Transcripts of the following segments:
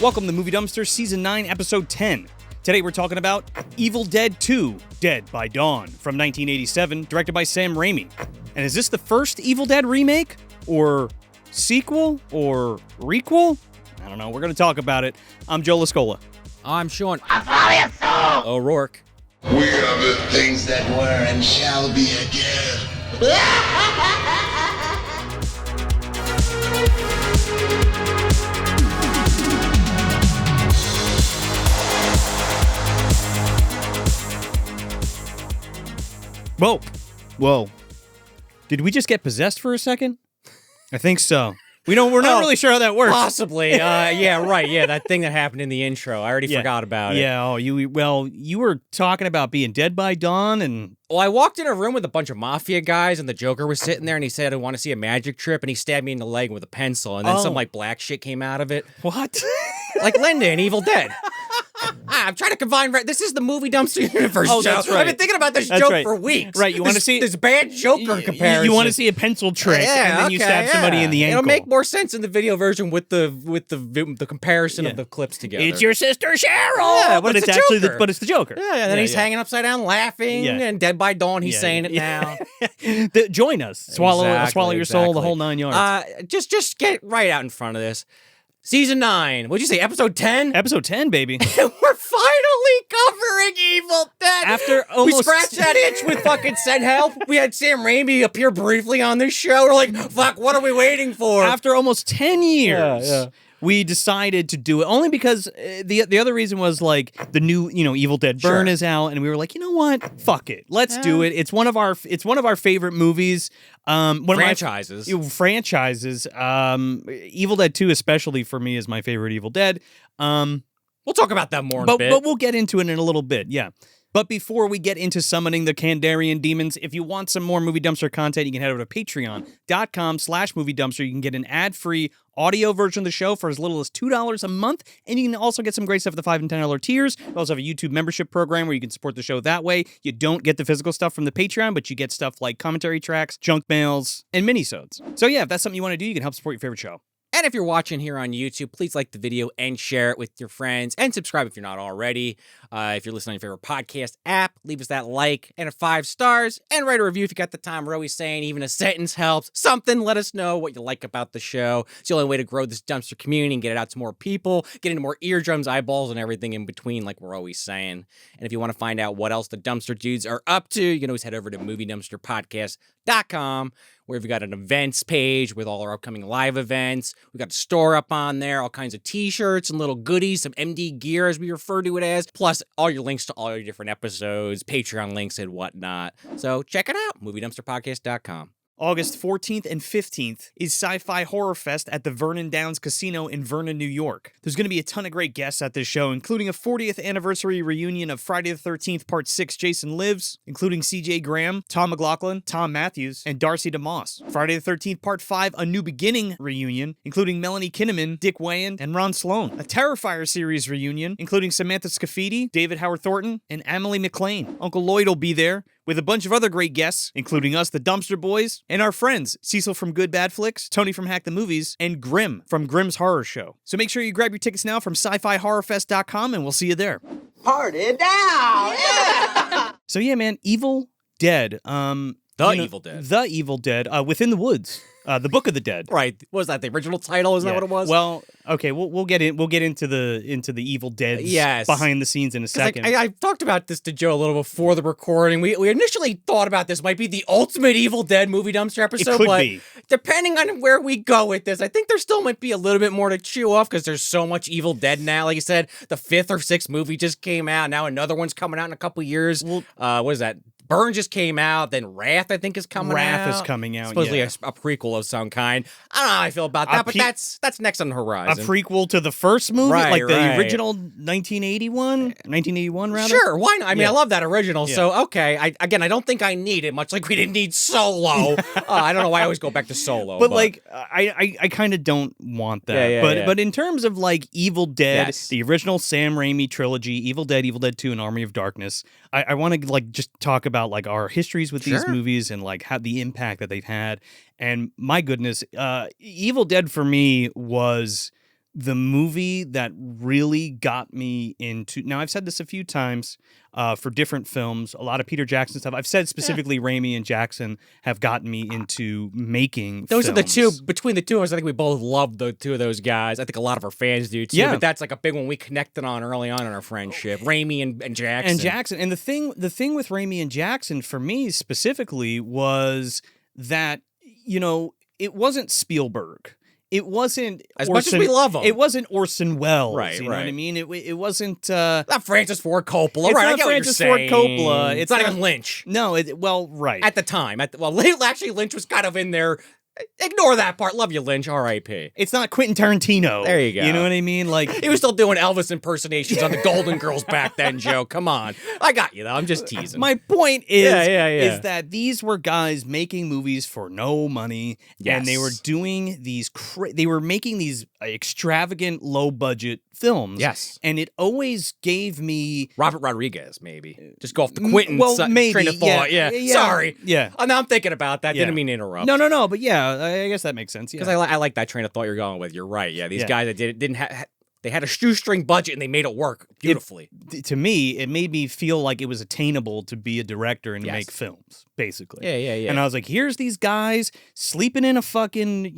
Welcome to Movie Dumpster Season 9, Episode 10. Today we're talking about Evil Dead 2, Dead by Dawn, from 1987, directed by Sam Raimi. And is this the first Evil Dead remake? Or sequel? Or requel? I don't know. We're going to talk about it. I'm Joe Lascola. I'm Sean. O'Rourke. We are the things that were and shall be again. Whoa. Did we just get possessed for a second? I think so. We're not really sure how that works. Possibly. Yeah, right. Yeah, that thing that happened in the intro. I already forgot about it. Yeah, you were talking about being dead by dawn and... Well, I walked in a room with a bunch of mafia guys, and the Joker was sitting there, and he said, I want to see a magic trip, and he stabbed me in the leg with a pencil, and then some, black shit came out of it. What? Like Linda in Evil Dead. I'm trying to combine... This is the movie dumpster universe, Joe. That's right. I've been thinking about this joke for weeks. Right, you want to see... This bad Joker comparison. You want to see a pencil trick, and then you stab somebody in the ankle. It'll make more sense in the video version with the comparison of the clips together. It's your sister Cheryl! Yeah, but it's actually the Joker. Yeah, and then he's hanging upside down laughing, and Dead by Dawn, he's saying it now. Join us. Swallow your soul, the whole 9 yards. Just get right out in front of this. Season 9. What'd you say, episode 10? Episode 10, baby. We're finally covering Evil Dead. After almost... We scratched that itch with fucking Send Help. We had Sam Raimi appear briefly on this show. We're like, fuck, what are we waiting for? After almost 10 years, we decided to do it. Only because the other reason was, like, the new, Evil Dead Burn is out, and we were like, you know what? Fuck it. Let's do it. It's one of our favorite movies. Franchises. Evil Dead 2 especially for me is my favorite Evil Dead. We'll talk about that more in a bit. But we'll get into it in a little bit, yeah. But before we get into summoning the Kandarian demons, if you want some more Movie Dumpster content, you can head over to patreon.com/Movie Dumpster. You can get an ad-free audio version of the show for as little as $2 a month, and you can also get some great stuff at the $5 and $10 tiers. We also have a YouTube membership program where you can support the show that way. You don't get the physical stuff from the Patreon, but you get stuff like commentary tracks, junk mails, and minisodes. So yeah, if that's something you want to do, you can help support your favorite show. And if you're watching here on YouTube, please like the video and share it with your friends, and subscribe if you're not already. If you're listening on your favorite podcast app, leave us that like and 5 stars, and write a review if you got the time. We're always saying even a sentence helps. Something, let us know what you like about the show. It's the only way to grow this dumpster community and get it out to more people, get into more eardrums, eyeballs, and everything in between, like we're always saying. And if you want to find out what else the Dumpster Dudes are up to, you can always head over to moviedumpsterpodcast.com, where we've got an events page with all our upcoming live events. We've got a store up on there, all kinds of t-shirts and little goodies, some MD gear as we refer to it as, plus all your links to all your different episodes, Patreon links and whatnot. So check it out, moviedumpsterpodcast.com. August 14th and 15th is Sci-Fi Horror Fest at the Vernon Downs Casino in Vernon, New York. There's going to be a ton of great guests at this show, including a 40th anniversary reunion of Friday the 13th Part 6 Jason Lives, including CJ Graham, Tom McLaughlin, Tom Matthews, and Darcy DeMoss. Friday the 13th Part 5 A New Beginning reunion, including Melanie Kinnaman, Dick Wayand, and Ron Sloan. A Terrifier series reunion, including Samantha Scafidi, David Howard Thornton, and Emily McLean. Uncle Lloyd will be there, with a bunch of other great guests, including us, the Dumpster Boys, and our friends, Cecil from Good Bad Flicks, Tony from Hack the Movies, and Grim from Grimm's Horror Show. So make sure you grab your tickets now from sci-fi-horrorfest.com, and we'll see you there. Party down! Yeah! So yeah, man, Evil Dead. Evil Dead. The Evil Dead, Within the Woods. The Book of the Dead. Right. Was that the original title? Isn't that what it was? Well, okay, we'll get into the Evil Dead behind the scenes in a second. I talked about this to Joe a little before the recording. We initially thought about this might be the ultimate Evil Dead movie dumpster episode, it could be. Depending on where we go with this, I think there still might be a little bit more to chew off because there's so much Evil Dead now. Like you said, the 5th or 6th movie just came out. Now another one's coming out in a couple years. Well, what is that? Burn just came out, then Wrath, I think, is coming out. Wrath is coming out, supposedly a prequel of some kind. I don't know how I feel about that, but that's next on the horizon. A prequel to the first movie? Right, like the original 1981? 1981, rather? Sure, why not? I mean, I love that original, so okay. I don't think I need it, much like we didn't need Solo. I don't know why I always go back to Solo. But like, I kind of don't want that. But in terms of like Evil Dead, the original Sam Raimi trilogy, Evil Dead 2, and Army of Darkness, I want to like just talk about like our histories with these movies and like how the impact that they've had. And my goodness, Evil Dead for me was the movie that really got me into, now I've said this a few times for different films, a lot of Peter Jackson stuff. I've said specifically Raimi and Jackson have gotten me into making Those films. are the two, between the two of us, I think we both love the two of those guys. I think a lot of our fans do too. Yeah. But that's like a big one we connected on early on in our friendship. Raimi and Jackson. And Jackson. And the thing with Raimi and Jackson for me specifically was that, you know, it wasn't Spielberg. It wasn't as much as we love him. It wasn't Orson Welles. Right, you know what I mean? It wasn't not Francis Ford Coppola. It's Right, I not get Francis what you're Ford saying. Coppola. It's not even Lynch. No, right. At the time. Actually, Lynch was kind of in there. Ignore that part. Love you, Lynch. R.I.P. It's not Quentin Tarantino. There you go. You know what I mean? Like he was still doing Elvis impersonations on the Golden Girls back then, Joe. Come on. I got you, though. I'm just teasing. My point is, is that these were guys making movies for no money, and they were doing these. They were making these extravagant, low-budget films. Yes, and it always gave me Robert Rodriguez. Maybe just go off the Quentin train of thought. Yeah. Sorry. Yeah. Oh, now I'm thinking about that. Didn't mean to interrupt. No. But yeah, I guess that makes sense. Because I like that train of thought you're going with. You're right. Yeah, these guys that didn't have. They had a shoestring budget and they made it work beautifully. To me, it made me feel like it was attainable to be a director and make films, basically. Yeah. And I was like, here's these guys sleeping in a fucking,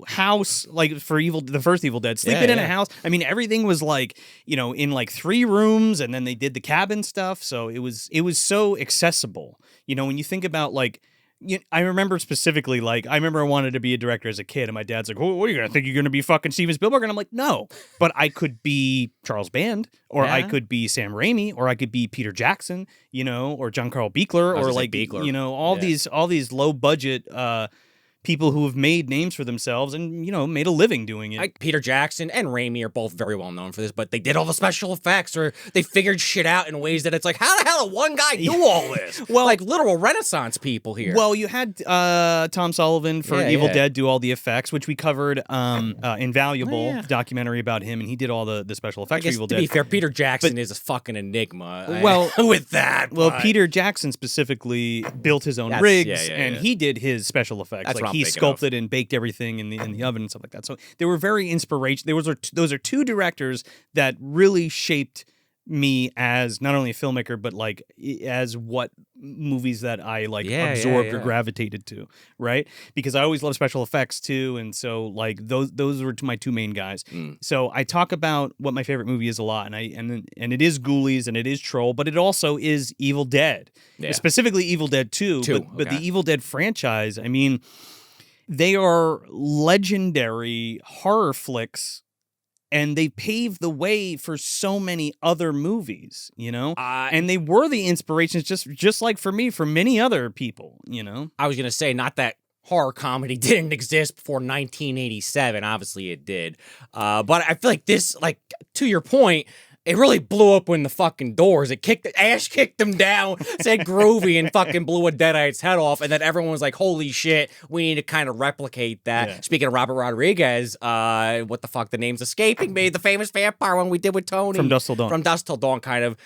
house, like for the first Evil Dead, sleeping in a house. I mean, everything was like, in like 3 rooms, and then they did the cabin stuff. So it was so accessible. When you think about like, I remember specifically, like, I wanted to be a director as a kid, and my dad's like, what are you going to think you're going to be fucking Steven Spielberg? And I'm like, no, but I could be Charles Band, or I could be Sam Raimi, or I could be Peter Jackson, or John Carl Buechler, or like, Beechler. All these low budget, people who have made names for themselves and, made a living doing it. Like Peter Jackson and Raimi are both very well known for this, but they did all the special effects, or they figured shit out in ways that it's like, how the hell did one guy do all this? Well, like literal Renaissance people here. Well, you had Tom Sullivan for Evil Dead do all the effects, which we covered Invaluable, documentary about him, and he did all the special effects for Evil Dead. To be fair, Peter Jackson is a fucking enigma. Well, with that. Well, Peter Jackson specifically built his own rigs, and he did his special effects. That's like he sculpted and baked everything in the oven and stuff like that. So they were very inspirational. Those are 2 directors that really shaped me as not only a filmmaker, but like as what movies that I like absorbed or gravitated to, right? Because I always love special effects too, and so like those were my 2 main guys. So I talk about what my favorite movie is a lot, and it is Ghoulies and it is Troll, but it also is Evil Dead, specifically Evil Dead 2. But the Evil Dead franchise, I mean, they are legendary horror flicks, and they paved the way for so many other movies, and they were the inspirations, just like for me, for many other people, I was going to say, not that horror comedy didn't exist before 1987. Obviously it did. But I feel like this, like, to your point, it really blew up when the fucking doors. Ash kicked them down, said groovy, and fucking blew a Deadite's head off. And then everyone was like, holy shit, we need to kind of replicate that. Yeah. Speaking of Robert Rodriguez, what the fuck, the name's escaping me. The famous vampire one we did with Tony. From Dusk Till Dawn. From Dusk Till Dawn kind of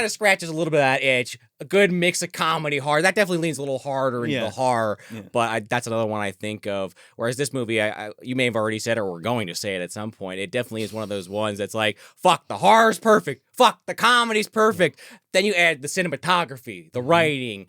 scratches a little bit of that itch. A good mix of comedy, horror. That definitely leans a little harder into the horror, but that's another one I think of. Whereas this movie, you may have already said it, or we're going to say it at some point. It definitely is one of those ones that's like, fuck, the horror's perfect. Fuck, the comedy's perfect. Then you add the cinematography, the writing,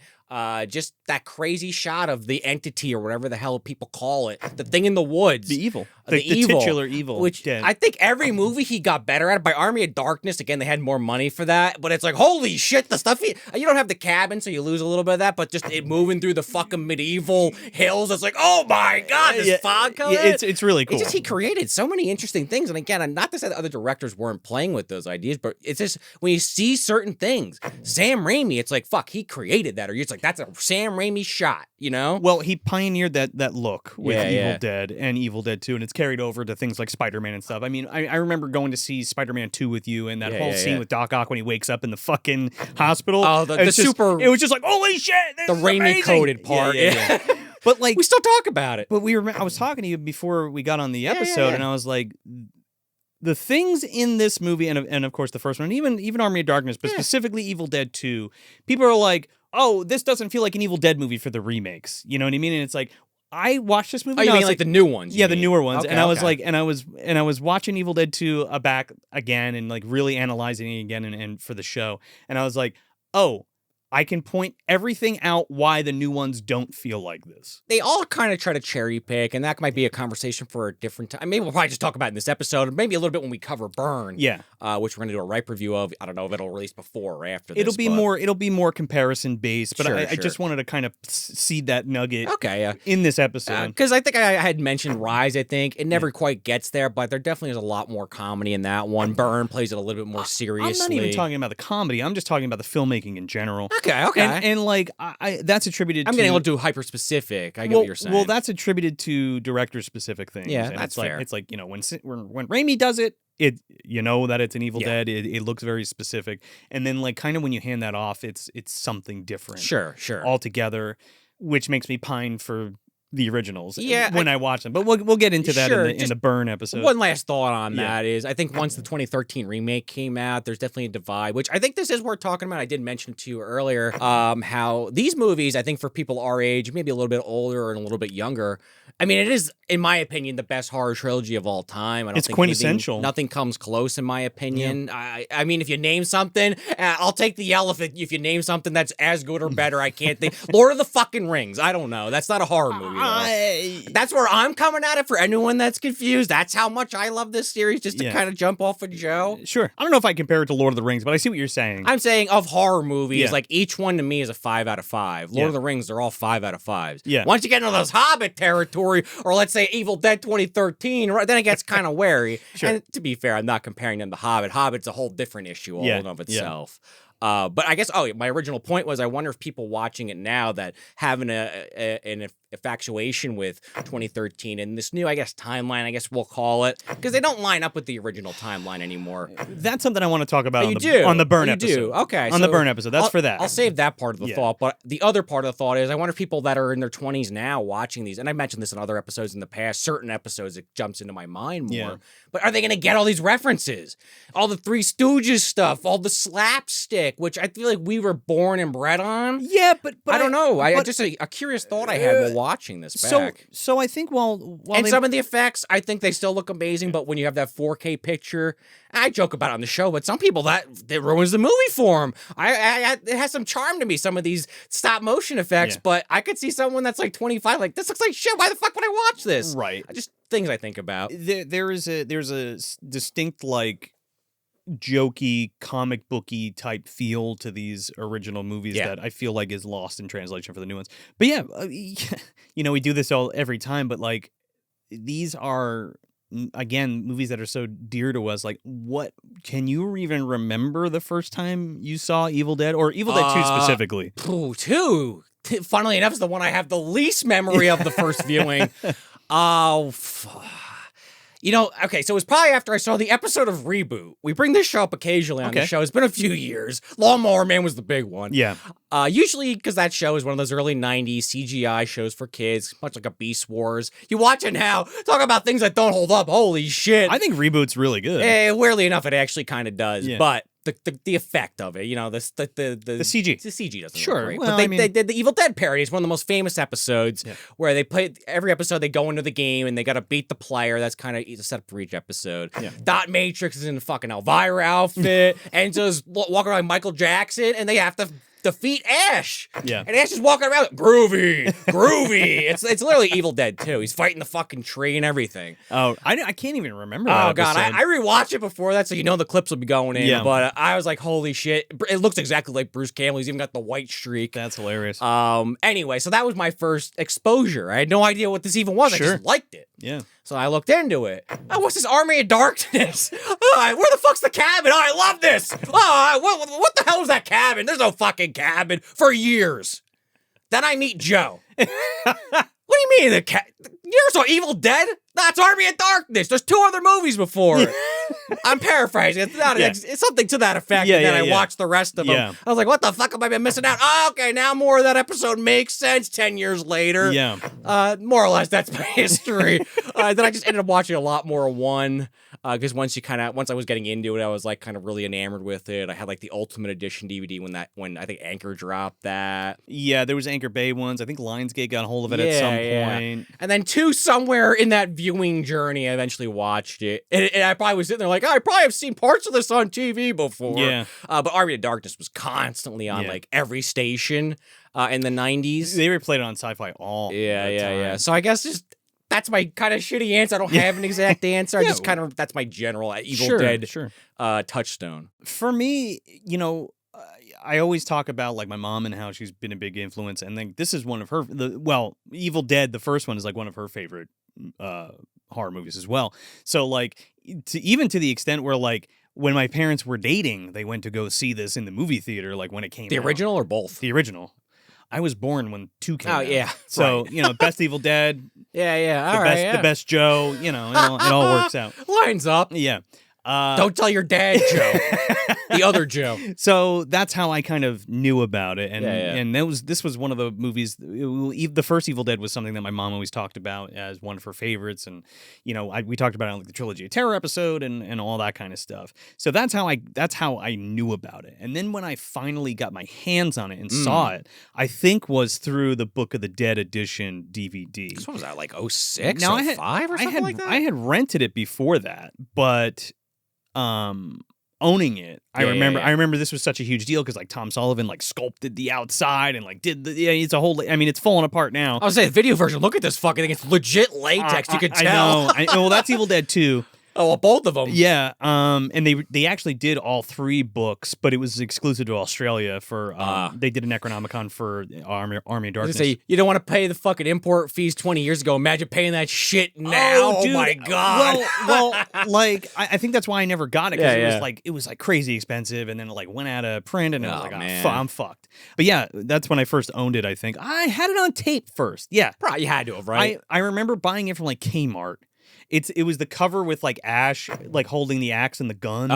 just that crazy shot of the entity or whatever the hell people call it, the thing in the woods. The evil. The titular evil. Which I think every movie he got better at. By Army of Darkness, again, they had more money for that. But it's like, holy shit, the stuff you don't have the cabin, so you lose a little bit of that. But just it moving through the fucking medieval hills, it's like, oh my god, this fog color. It's really cool. It's just he created so many interesting things. And again, not to say that other directors weren't playing with those ideas, but it's just when you see certain things, Sam Raimi, it's like, fuck, he created that, or it's like that's a Sam Raimi shot, Well, he pioneered that look with Evil Dead and Evil Dead 2, and it's carried over to things like Spider-Man and stuff. I mean, I remember going to see Spider-Man 2 with you, and that whole scene with Doc Ock when he wakes up in the fucking hospital. Oh, it was just like, holy shit, the Raimi-coded part. Yeah. But like, we still talk about it. But I was talking to you before we got on the episode, and I was like, the things in this movie, and of course the first one, even Army of Darkness, but specifically Evil Dead 2, people are like, oh, this doesn't feel like an Evil Dead movie for the remakes. You know what I mean? And it's like, I watched this movie. Oh, you mean like the new ones? Yeah, the newer ones. Okay, and I was okay. like, and I was watching Evil Dead 2 back again and like really analyzing it again and for the show. And I was like, oh, I can point everything out why the new ones don't feel like this. They all kind of try to cherry pick, and that might be a conversation for a different time. Maybe we'll probably just talk about it in this episode, maybe a little bit when we cover Burn. Yeah. Which we're going to do a ripe review of. I don't know if it'll release before or after this. It'll be more comparison based, but Sure, I just wanted to kind of seed that nugget in this episode. Because I think I had mentioned Rise, I think. It never quite gets there, but there definitely is a lot more comedy in that one. Burn plays it a little bit more seriously. I'm not even talking about the comedy. I'm just talking about the filmmaking in general. Okay. And like, that's attributed I'm to... getting a little too hyper-specific. I get what you're saying. Well, that's attributed to director-specific things. Yeah, and that's it's fair. Like, it's like, you know, when Raimi does it, you know that it's an Evil Dead. It looks very specific. And then like kind of when you hand that off, it's something different. Sure. Altogether, which makes me pine for the originals when I watch them. But we'll get into that in the Burn episode. One last thought on that is I think once the 2013 remake came out, there's definitely a divide, which I think this is worth talking about. I did mention to you earlier how these movies, I think for people our age, maybe a little bit older and a little bit younger, I mean, it is, in my opinion, the best horror trilogy of all time. I don't it's think quintessential. Nothing comes close, in my opinion. Yeah. I mean, if you name something, I'll take the L if you name something that's as good or better. I can't think. Lord of the fucking Rings. I don't know. That's not a horror movie. That's where I'm coming at it for anyone that's confused. That's how much I love this series, just to kind of jump off of Joe. Sure. I don't know if I compare it to Lord of the Rings, but I see what you're saying. I'm saying of horror movies, like each one to me is a 5 out of 5. Lord of the Rings, they're all 5 out of 5s. Yeah. Once you get into those Hobbit territory, or let's say Evil Dead 2013, then it gets kind of wary. Sure. And to be fair, I'm not comparing them to Hobbit. Hobbit's a whole different issue all in of itself. But I guess, my original point was I wonder if people watching it now that having an infatuation with 2013 and this new, I guess, timeline, I guess we'll call it, because they don't line up with the original timeline anymore. That's something I want to talk about on the Burn episode. Okay. On the Burn episode. That's for that. I'll save that part of the thought. But the other part of the thought is I wonder if people that are in their 20s now watching these, and I mentioned this in other episodes in the past, certain episodes, it jumps into my mind more. Yeah. But are they going to get all these references? All the Three Stooges stuff, all the slapstick, which I feel like we were born and bred on. Yeah, but I don't know. I just a curious thought I had while watching this back. So I think while some of the effects, I think they still look amazing. But when you have that 4K picture, I joke about it on the show, but some people that ruins the movie for them. It has some charm to me. Some of these stop motion effects, but I could see someone that's like 25, like this looks like shit. Why the fuck would I watch this? Right. Just things I think about. There's a distinct like jokey comic booky type feel to these original movies that I feel like is lost in translation for the new ones. But you know, we do this every time, but like these are again movies that are so dear to us. Like, what can you even remember the first time you saw Evil Dead or Evil Dead 2 specifically? 2. Funnily enough, is the one I have the least memory of the first viewing. You know, okay, so it was probably after I saw the episode of Reboot. We bring this show up occasionally on the show. It's been a few years. Lawnmower Man was the big one. Yeah. Usually because that show is one of those early 90s CGI shows for kids, much like a Beast Wars. You watch it now, talk about things that don't hold up. Holy shit. I think Reboot's really good. Weirdly enough, it actually kind of does. Yeah. But the effect of it, you know, the CG. The CG doesn't look great. Well, but they did the Evil Dead parody. It's one of the most famous episodes where they play every episode, they go into the game and they got to beat the player. That's kind of a setup for each episode. Yeah. Dot Matrix is in the fucking Elvira outfit. And just walking around like Michael Jackson, and they have to defeat Ash. Yeah. And Ash is walking around groovy. It's literally Evil Dead 2. He's fighting the fucking tree and everything. Oh, I can't even remember that Oh, God. I rewatched it before that, so you know the clips will be going in. Yeah. But I was like, holy shit. It looks exactly like Bruce Campbell. He's even got the white streak. That's hilarious. Anyway, so that was my first exposure. I had no idea what this even was. I just liked it. Yeah. So I looked into it. Oh, what's this Army of Darkness? Where the fuck's the cabin? Oh, I love this. What the hell is that cabin? There's no fucking cabin for years. Then I meet Joe. What do you mean? You ever saw Evil Dead? That's Army of Darkness. There's 2 other movies before it. I'm paraphrasing. It's not. Yeah. It's something to that effect. Yeah, and then yeah, I yeah. watched the rest of them. Yeah. I was like, "What the fuck have I been missing out?" Oh, okay, now more of that episode makes sense. 10 years later. Yeah. More or less, that's my history. Then I just ended up watching a lot more of one. Because once I was getting into it, I was like kind of really enamored with it. I had like the Ultimate Edition DVD when I think Anchor dropped that. Yeah, there was Anchor Bay ones. I think Lionsgate got a hold of it at some point. And then two, somewhere in that viewing journey, I eventually watched it. And I probably was sitting there like, oh, I probably have seen parts of this on TV before. Yeah. But Army of Darkness was constantly on like every station in the 90s. They replayed it on Sci-Fi all the time. So I guess just that's my kind of shitty answer. I don't have an exact answer. I just kind of, that's my general Evil Dead touchdown. For me, you know, I always talk about like my mom and how she's been a big influence, and then this is one of her. Evil Dead, the first one, is like one of her favorite horror movies as well. So like, even to the extent where like when my parents were dating, they went to go see this in the movie theater, like when it came out. The original or both? The original. I was born when 2 came out. Oh, yeah. So, you know, best Evil Dead. The best Joe, you know, it all works out. Lines up. Yeah. Don't tell your dad, Joe. The other Joe. So that's how I kind of knew about it, and this was one of the movies. The first Evil Dead was something that my mom always talked about as one of her favorites, and you know we talked about it on like the Trilogy of Terror episode and all that kind of stuff. So that's how I knew about it. And then when I finally got my hands on it and saw it, I think was through the Book of the Dead edition DVD. What was that, like 06, now, 05 or something like that? I had rented it before that, but owning it, I remember this was such a huge deal because like Tom Sullivan like sculpted the outside and like did it's a whole. I mean, it's falling apart now. I was saying the video version. Look at this fucking thing. It's legit latex. You can tell. I know. Well, that's Evil Dead 2. Oh, well, both of them. Yeah. And they actually did all 3 books, but it was exclusive to Australia for. They did a Necronomicon for Army of Darkness. Say you don't want to pay the fucking import fees 20 years ago. Imagine paying that shit now. Oh, dude. Oh my god. Well, like I think that's why I never got it because it was like crazy expensive, and then it like went out of print, and I was like, man. I'm fucked. But yeah, that's when I first owned it. I think I had it on tape first. Yeah, probably you had to have, right? I remember buying it from like Kmart. It was the cover with like Ash like holding the axe and the gun,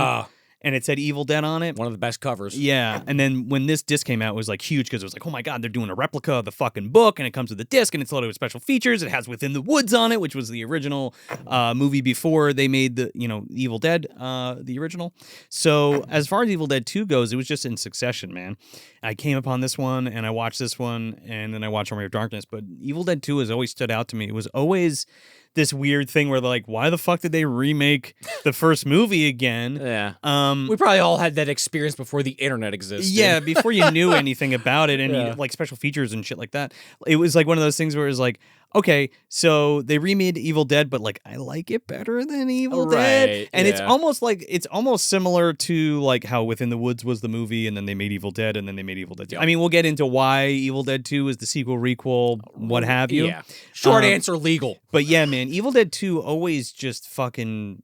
and it said Evil Dead on it. One of the best covers. Yeah, and then when this disc came out, it was like huge because it was like, oh my god, they're doing a replica of the fucking book, and it comes with a disc, and it's loaded with special features. It has Within the Woods on it, which was the original movie before they made the Evil Dead, the original. So as far as Evil Dead 2 goes, it was just in succession, man. I came upon this one, and I watched this one, and then I watched Army of Darkness. But Evil Dead 2 has always stood out to me. It was always this weird thing where they're like, why the fuck did they remake the first movie again? Yeah. We probably all had that experience before the internet existed. Yeah, before you knew anything about it and you, like special features and shit like that. It was like one of those things where it was like, okay, so they remade Evil Dead, but like I like it better than Evil Dead. And it's almost similar to like how Within the Woods was the movie, and then they made Evil Dead, and then they made Evil Dead 2. I mean, we'll get into why Evil Dead 2 is the sequel, requel, what have you. Yeah. Short answer, legal. But yeah, man, Evil Dead 2 always just fucking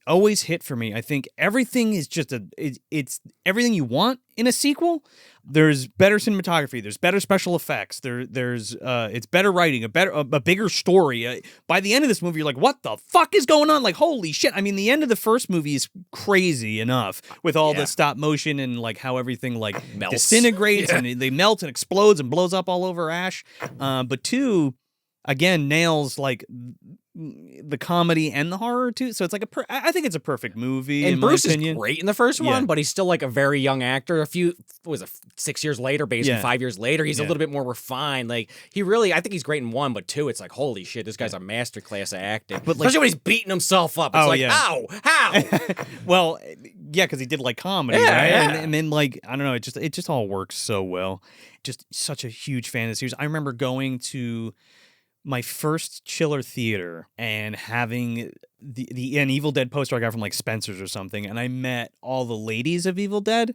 always hit for me. I think everything is just it's everything you want in a sequel. There's better cinematography, there's better special effects, there's it's better writing, a bigger story. By the end of this movie, you're like, what the fuck is going on? Like, holy shit. I mean, the end of the first movie is crazy enough with all the stop motion and like how everything like disintegrates and they melt and explodes and blows up all over Ash. But 2 again nails like the comedy and the horror too, so it's like I think it's a perfect movie. And in Bruce my opinion. is great in the first one, but he's still like a very young actor. 6 years later, basically 5 years later, he's a little bit more refined. Like I think he's great in 1, but 2, it's like holy shit, this guy's a masterclass at acting. But especially when he's beating himself up, it's how? Well, yeah, because he did like comedy, right? Yeah. And then like I don't know, it just all works so well. Just such a huge fan of the series. I remember going to my first Chiller theater and having an Evil Dead poster I got from like Spencer's or something, and I met all the ladies of Evil Dead.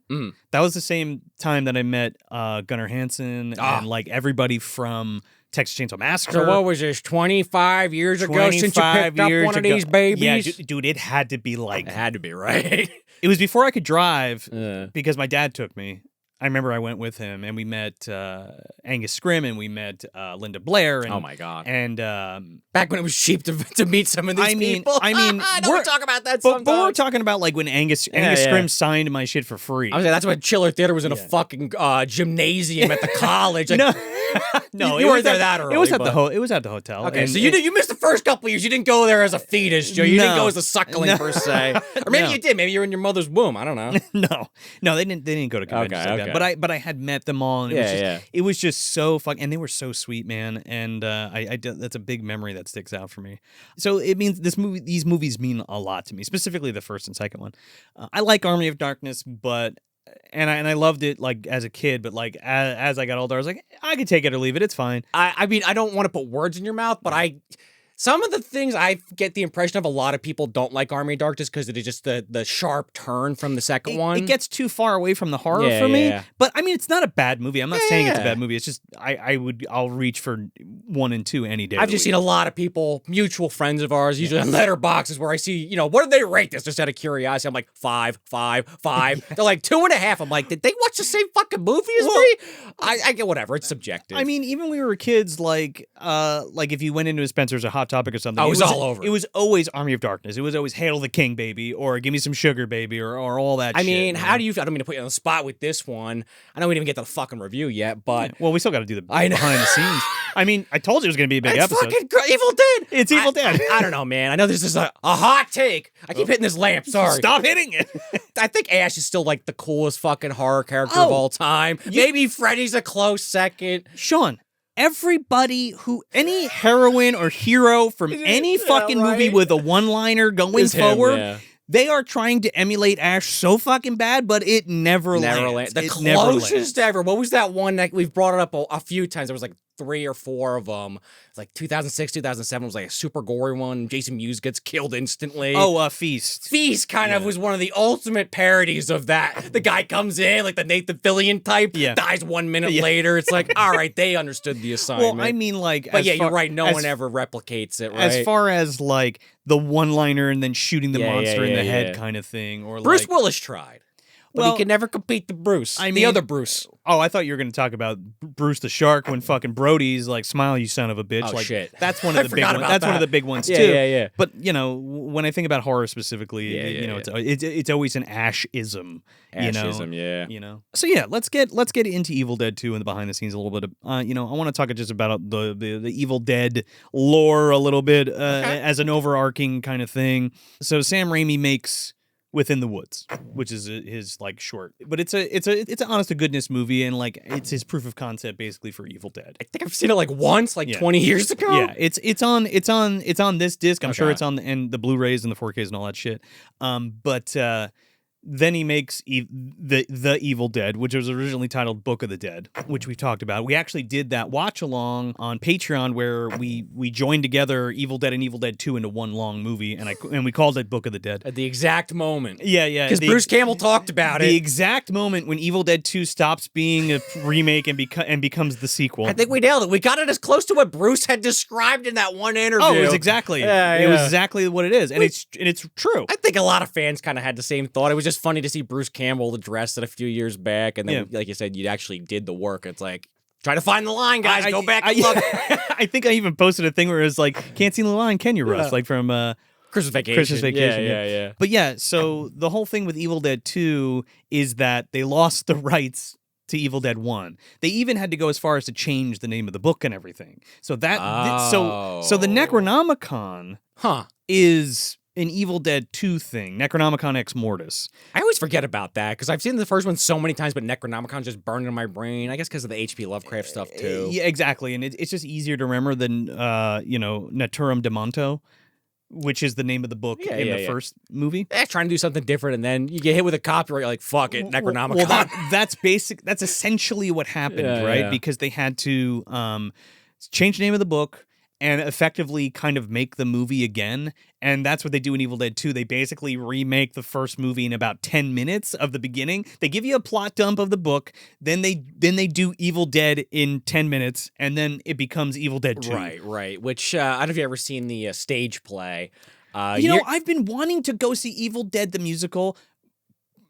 That was the same time that I met Gunnar Hansen and like everybody from Texas Chainsaw Massacre. So what was this, 25 years ago since you picked up one of these babies? Yeah, dude, it had to be like... It had to be, right? It was before I could drive because my dad took me. I remember I went with him, and we met Angus Scrimm, and we met Linda Blair. And, oh my god! And back when it was cheap to meet some of these people. I mean, I know we talk about that but we're sometimes. talking about like when Angus Scrimm signed my shit for free. I was like, that's when Chiller Theater was in a fucking gymnasium at the college. Like, no, you weren't there that early. It was at the hotel. Okay, and, so you missed the first couple of years. You didn't go there as a fetus, Joe. You didn't go as a suckling per se, or maybe you did. Maybe you were in your mother's womb. I don't know. No, they didn't go to conventions like that. But I had met them all, and it was just so fucking, and they were so sweet, man. And that's a big memory that sticks out for me. So it means these movies mean a lot to me, specifically the first and second one. I like Army of Darkness, but. And I loved it like as a kid, but like as I got older, I was like, I could take it or leave it. It's fine. I mean, I don't want to put words in your mouth, but some of the things I get the impression of a lot of people don't like Army of Darkness because it is just the sharp turn from the second one. It gets too far away from the horror for me. But I mean, it's not a bad movie. I'm not saying it's a bad movie. It's just I'll reach for 1 and 2 any day. I've just seen a lot of people, mutual friends of ours, usually on Letterboxes, where I see, what did they rate this? Just out of curiosity, I'm like 5, 5, 5. They're like 2.5. I'm like, did they watch the same fucking movie as me? I get whatever. It's subjective. I mean, even when we were kids, like if you went into a Spencer's or Hot Topic or something, it was all over. It was always Army of Darkness. It was always Hail the King, baby, or Give Me Some Sugar, baby, or all that shit. I mean, how do you feel? I don't mean to put you on the spot with this one. I know we didn't even get to the fucking review yet, but... Well, we still got to do the behind the scenes. I mean, I told you it was going to be a big episode. It's fucking Evil Dead! It's Evil Dead. I don't know, man. I know this is a hot take. I keep hitting this lamp, sorry. Stop hitting it! I think Ash is still like the coolest fucking horror character of all time. Maybe Freddy's a close second. Sean, any heroine or hero from any fucking movie with a one-liner going forward, they are trying to emulate Ash so fucking bad, but it never lands. The closest ever. What was that one that we've brought it up a few times? There was like 3 or 4 of them. It's like 2006, 2007 was like a super gory one. Jason Mewes gets killed instantly. Oh, Feast. Feast kind of was one of the ultimate parodies of that. The guy comes in, like the Nathan Fillion type, dies 1 minute later. It's like, all right, they understood the assignment. Well, I mean, like... But you're right, no one ever replicates it, right? As far as, like, the one-liner and then shooting the monster in the head kind of thing. Or Bruce Willis tried. But he could never compete to Bruce. The other Bruce. Oh, I thought you were going to talk about Bruce the Shark when fucking Brody's like, "Smile, you son of a bitch." Oh, like, shit. That's one of the big ones. That's one of the big ones too. Yeah. But when I think about horror specifically, it's always an Ash-ism. Ashism, So let's get into Evil Dead 2 and the behind the scenes a little bit. I want to talk just about the Evil Dead lore a little bit as an overarching kind of thing. So Sam Raimi makes Within the Woods, which is his like short, but it's an honest to goodness movie, and like it's his proof of concept basically for Evil Dead. I think I've seen it like once, 20 years ago. Yeah, it's on this disc. I'm sure it's on the Blu-rays and the 4Ks and all that shit. But then he makes the Evil Dead, which was originally titled Book of the Dead, which we talked about. We actually did that watch along on Patreon where we joined together Evil Dead and Evil Dead 2 into one long movie, and we called it Book of the Dead. At the exact moment. Yeah. Because Bruce Campbell talked about it. The exact moment when Evil Dead 2 stops being a remake and becomes the sequel. I think we nailed it. We got it as close to what Bruce had described in that one interview. Oh, it was exactly. It was exactly what it is, and it's true. I think a lot of fans kind of had the same thought. It was just funny to see Bruce Campbell address it a few years back, and then, like you said, you actually did the work. It's like, try to find the line, guys. Go back and look. I think I even posted a thing where it was like, can't see the line, can you, Russ? Like from Christmas Vacation. Yeah. But so the whole thing with Evil Dead 2 is that they lost the rights to Evil Dead 1. They even had to go as far as to change the name of the book and everything. So that so the Necronomicon is an Evil Dead 2 thing, Necronomicon Ex Mortis. I always forget about that because I've seen the first one so many times, but Necronomicon just burned in my brain. I guess because of the H.P. Lovecraft stuff too. Yeah, exactly, and it's just easier to remember than Naturum de Monto, which is the name of the book in the first movie. Trying to do something different, and then you get hit with a copyright. You're like, fuck it, Necronomicon. Well, that's basic. That's essentially what happened, right? Yeah. Because they had to change the name of the book and effectively kind of make the movie again. And that's what they do in Evil Dead 2. They basically remake the first movie in about 10 minutes of the beginning. They give you a plot dump of the book, then they do Evil Dead in 10 minutes, and then it becomes Evil Dead 2. Right. Which, I don't know if you've ever seen the stage play. I've been wanting to go see Evil Dead the musical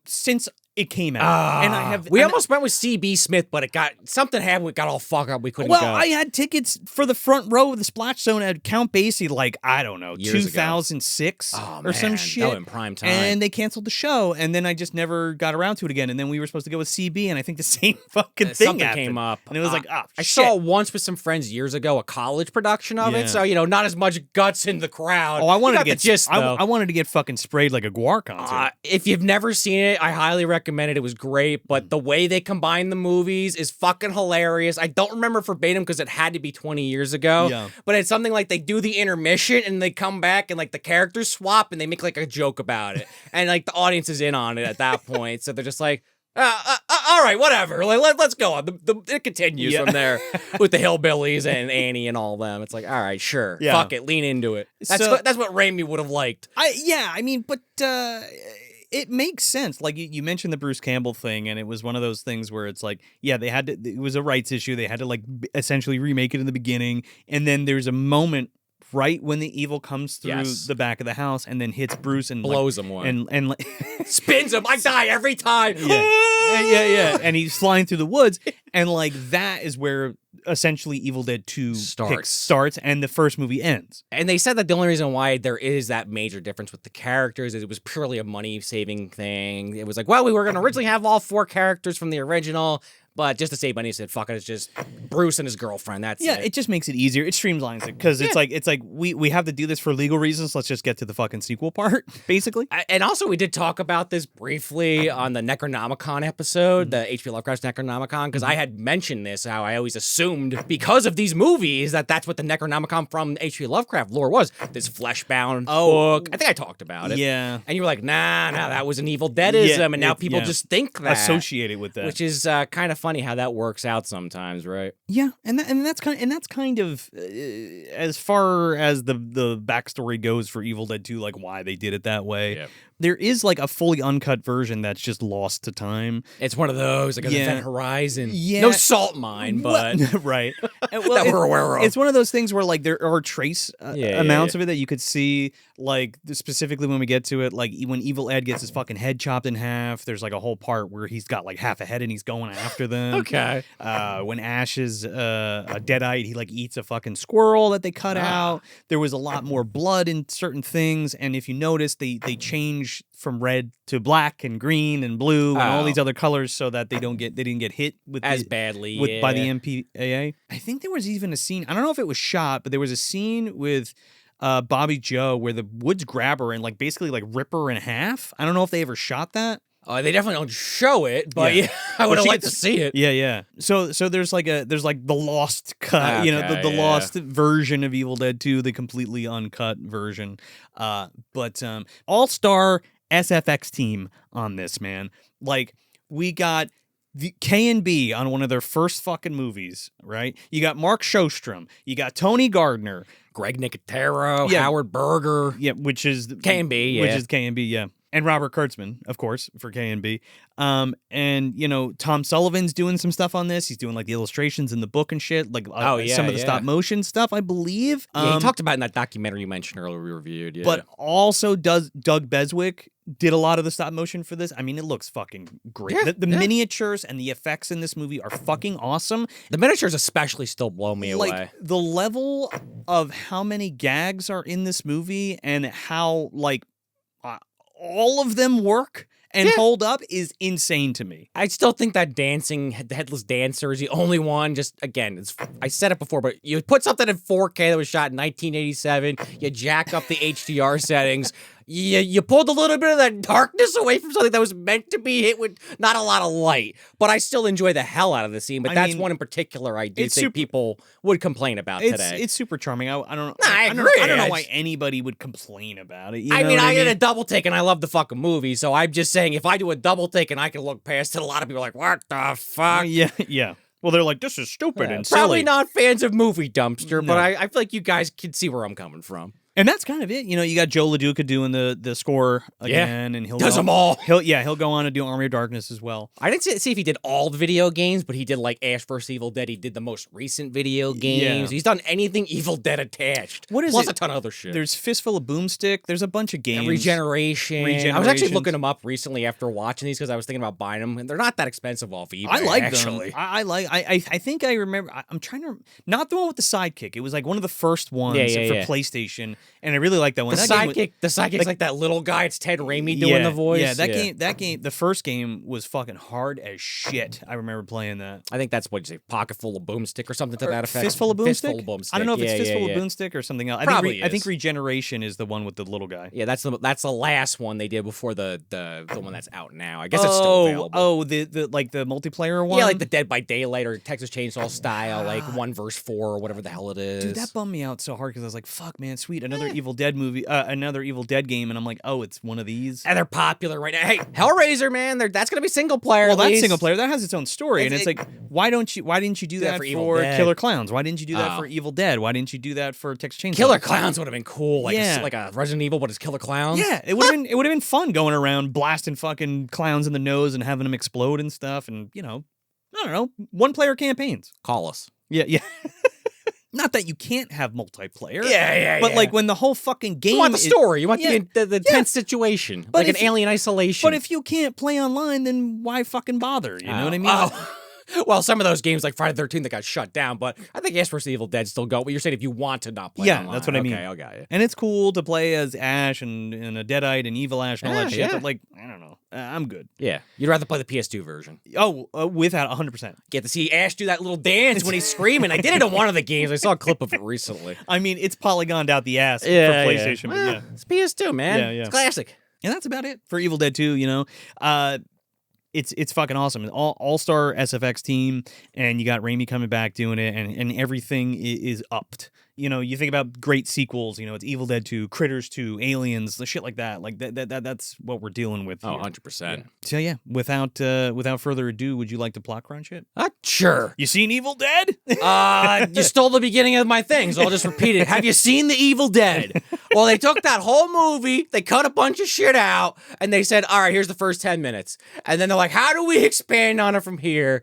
since it came out. And I have... We almost went with C.B. Smith, but something happened. We got all fucked up. We couldn't go. Well, I had tickets for the front row of the Splash Zone at Count Basie, like, I don't know, Years 2006 or some shit. That was in prime time. And they canceled the show, and then I just never got around to it again. And then we were supposed to go with CB, and I think the same fucking thing Something happened. came up. And it was like, oh, I shit. saw it once with some friends years ago, a college production of it. So, not as much guts in the crowd. Oh, I wanted to get the gist, though. I wanted to get fucking sprayed like a Guar concert. If you've never seen it, I highly recommend it. It was great, but the way they combine the movies is fucking hilarious. I don't remember verbatim because it had to be 20 years ago, but it's something like they do the intermission and they come back and like the characters swap and they make like a joke about it. And like the audience is in on it at that point. So they're just like, all right, whatever. Like, let's go on. It continues from there with the hillbillies and Annie and all them. It's like, all right, sure. Fuck it. Lean into it. That's what Raimi would have liked. It makes sense. Like you mentioned the Bruce Campbell thing, and it was one of those things where it's like, they had to, it was a rights issue. They had to like essentially remake it in the beginning. And then there's a moment right when the evil comes through the back of the house and then hits Bruce and blows him one. And spins him. I die every time. Yeah. And he's flying through the woods. And like that is where essentially Evil Dead 2 starts and the first movie ends. And they said that the only reason why there is that major difference with the characters is it was purely a money-saving thing. It was like, well, we were going to originally have all 4 characters from the original, but just to save money, said, fuck it, it's just Bruce and his girlfriend. That's it. Yeah, it just makes it easier. It streamlines it because it's like we have to do this for legal reasons. Let's just get to the fucking sequel part, basically. And also, we did talk about this briefly on the Necronomicon episode, the H.P. Lovecraft's Necronomicon, because I had mentioned this, how I always assumed because of these movies that's what the Necronomicon from H.P. Lovecraft lore was. This flesh-bound book. I think I talked about it. Yeah. And you were like, nah, that was an Evil Deadism, and now people just think that. Associate it with that. Which is kind of funny how that works out sometimes, right? Yeah, and that's kind of as far as the backstory goes for Evil Dead 2, like why they did it that way. Yep. There is like a fully uncut version that's just lost to time. It's one of those, like an Event Horizon. Yeah. No salt mine, but right. That we're aware of. It's one of those things where like there are trace amounts of it that you could see, like specifically when we get to it, like when Evil Ed gets his fucking head chopped in half, there's like a whole part where he's got like half a head and he's going after them. Okay. When Ash is a Deadite, he like eats a fucking squirrel that they cut out. There was a lot more blood in certain things, and if you notice, they change from red to black and green and blue and all these other colors so that they didn't get hit with as badly by the MPAA. I think there was even a scene, I don't know if it was shot, but there was a scene with Bobby Joe where the woods grab her and like basically like rip her in half. I don't know if they ever shot that. They definitely don't show it, but I would have liked to see it. Yeah. So there's like the lost cut, the lost version of Evil Dead 2, the completely uncut version. But all-star SFX team on this, man. Like we got the K&B on one of their first fucking movies, right? You got Mark Shostrom, you got Tony Gardner, Greg Nicotero, Howard Berger, which is K&B, which is K&B, and Robert Kurtzman, of course, for K&B. And Tom Sullivan's doing some stuff on this. He's doing like the illustrations in the book and shit, like some of the stop motion stuff, I believe. He talked about in that documentary you mentioned earlier we reviewed. Yeah. But also Doug Beswick did a lot of the stop motion for this. I mean, it looks fucking great. The miniatures and the effects in this movie are fucking awesome. The miniatures especially still blow me away. Like the level of how many gags are in this movie and how like all of them work and hold up is insane to me. I still think that the headless dancer is the only one. Just again, I said it before, but you put something in 4K that was shot in 1987, you jack up the HDR settings, you pulled a little bit of that darkness away from something that was meant to be hit with not a lot of light. But I still enjoy the hell out of the scene. But that's one in particular I do think people would complain about today. It's super charming. I don't agree. I don't know why anybody would complain about it. I did a double take and I love the fucking movie. So I'm just saying if I do a double take and I can look past it, a lot of people are like, what the fuck? Yeah. Well, they're like, this is stupid and silly. Probably not fans of Movie Dumpster, but I feel like you guys can see where I'm coming from. And that's kind of it. You know, you got Joe LaDuca doing the score again, and he'll does them all. He'll go on and do Army of Darkness as well. I didn't see if he did all the video games, but he did like Ash vs. Evil Dead. He did the most recent video games. Yeah. He's done anything Evil Dead attached. What is plus it? a ton of other shit. There's Fistful of Boomstick. There's a bunch of games. Regeneration. I was actually looking them up recently after watching these because I was thinking about buying them, and they're not that expensive off eBay. I like actually. them. I think I remember. I'm trying to not the one with the sidekick. It was like one of the first ones for PlayStation, and I really like that one. The sidekick's like that little guy. It's Ted Raimi doing the voice. Yeah, that game. The first game was fucking hard as shit. I remember playing that. I think that's what you say, pocket full of boomstick or something to that effect. Fistful of Boomstick? Fistful of Boomstick. I don't know if it's Fistful of Boomstick or something else. I think Regeneration is the one with the little guy. Yeah, that's the last one they did before the one that's out now. I guess it's still available. Oh, the multiplayer one? Yeah, like the Dead by Daylight or Texas Chainsaw style, like 1 vs. 4 or whatever the hell it is. Dude, that bummed me out so hard because I was like, fuck, man, sweet, another Evil Dead movie, another Evil Dead game, and I'm like, oh, it's one of these. And they're popular right now. Hey, Hellraiser, man, that's gonna be single player. Well, that's single player. That has its own story, and it's like, why didn't you do that for Killer Clowns? Why didn't you do that for Evil Dead? Why didn't you do that for Texas Chainsaw? Killer Clowns would have been cool, like a Resident Evil, but it's Killer Clowns. Yeah, it would have been fun going around blasting fucking clowns in the nose and having them explode and stuff, and I don't know, one-player campaigns. Call us. Yeah. Not that you can't have multiplayer. But like when the whole fucking game. You want the story. You want the tense situation. But like an Alien Isolation. But if you can't play online, then why fucking bother? You know what I mean? Oh. Well, some of those games like Friday the 13th that got shut down, but I think Ash vs. Evil Dead still go. But you're saying if you want to not play online. That's what I mean. Okay, I got you. And it's cool to play as Ash and a Deadite and Evil Ash and all that shit. But like, I don't know. I'm good. Yeah. You'd rather play the PS2 version. Oh, without 100%. Get to see Ash do that little dance when he's screaming. I did it in one of the games. I saw a clip of it recently. I mean, it's polygoned out the ass for PlayStation. But yeah. It's PS2, man. Yeah. It's classic. And that's about it for Evil Dead 2, It's fucking awesome. All-star SFX team, and you got Raimi coming back doing it, and everything is upped. You think about great sequels, it's Evil Dead 2, Critters 2, Aliens, the shit like that. Like that's what we're dealing with here. 100%. So yeah, without further ado, would you like to plot crunch it? Sure. You seen Evil Dead? You stole the beginning of my thing, so I'll just repeat it. Have you seen The Evil Dead? Well, they took that whole movie, they cut a bunch of shit out, and they said, all right, here's the first 10 minutes. And then they're like, how do we expand on it from here?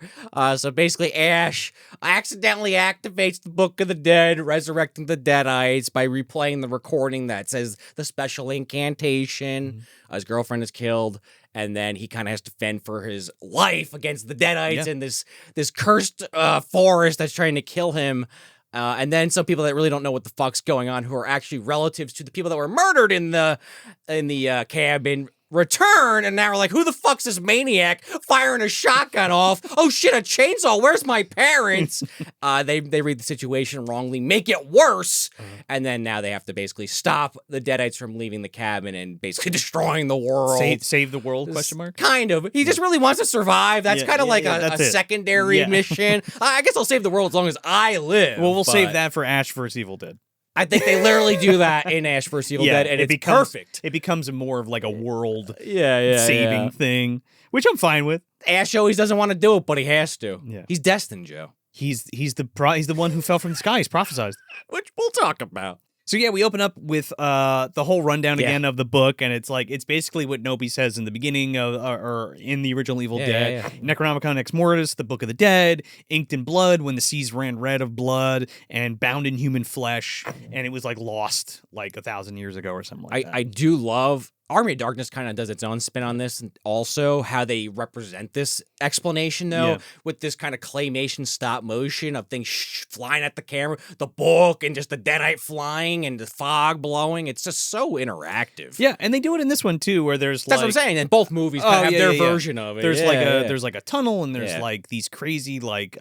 So basically, Ash accidentally activates the Book of the Dead, resurrecting the Deadites by replaying the recording that says the special incantation. His girlfriend is killed, and then he kind of has to fend for his life against the Deadites in this cursed forest that's trying to kill him. And then some people that really don't know what the fuck's going on, who are actually relatives to the people that were murdered in the cabin, return, and now we're like, who the fuck's this maniac firing a shotgun off? Oh shit, a chainsaw, where's my parents? They read the situation wrongly, make it worse, and then now they have to basically stop the Deadites from leaving the cabin and basically destroying the world. Save the world, question mark? Kind of. He just really wants to survive. That's kind of like a secondary mission. I guess I'll save the world as long as I live. Well, we'll save that for Ash vs. Evil Dead. I think they literally do that in Ash vs. Evil Dead, and it's perfect. It becomes more of like a world saving thing, which I'm fine with. Ash always doesn't want to do it, but he has to. Yeah. He's destined, Joe. He's the one who fell from the sky. He's prophesized. Which we'll talk about. So yeah, we open up with the whole rundown again of the book, and it's basically what Nobi says in the beginning or in the original Evil Dead. Necronomicon Ex Mortis, the Book of the Dead, inked in blood when the seas ran red of blood, and bound in human flesh, and it was like lost like 1,000 years ago or something like that. I do love Army of Darkness kind of does its own spin on this, and also how they represent this explanation, though, with this kind of claymation stop motion of things flying at the camera, the book, and just the Deadite flying and the fog blowing. It's just so interactive. Yeah, and they do it in this one, too, where there's That's what I'm saying, and both movies kind of have their version of it. There's there's like a tunnel, and there's like these crazy, like,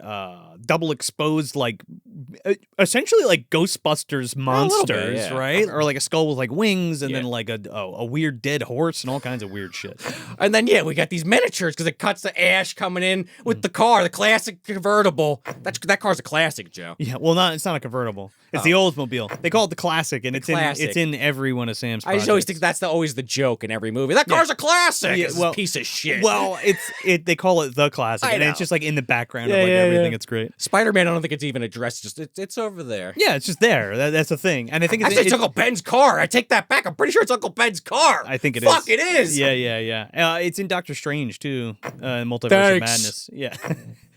double exposed, like, essentially like Ghostbusters monsters, right? Or like a skull with like wings, and then like a weird dead horse and all kinds of weird shit. And then we got these miniatures because it cuts to Ash coming in with the car, the classic convertible. That car's a classic, Joe. Yeah, well, it's not a convertible. It's the Oldsmobile. They call it the classic, and it's in every one of Sam's projects. I just always think that's always the joke in every movie. That car's a classic. Yeah, well, piece of shit. Well, they call it the classic, and it's just like in the background of like everything. It's great. Spider-Man, I don't think it's even addressed. Just It's over there. Yeah, it's just there. That's the thing. And I think It's Uncle Ben's car. I take that back. I'm pretty sure it's Uncle Ben's car. I think it is. Fuck, it is. Yeah. It's in Doctor Strange too. Multiverse of Thanks. Madness. Yeah.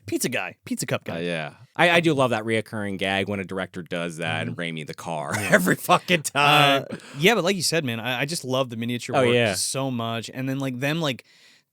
Pizza guy, pizza cup guy. Yeah. I do love that reoccurring gag when a director does that and Raimi in the car every fucking time. Yeah, but like you said, man, I just love the miniature work so much. And then like them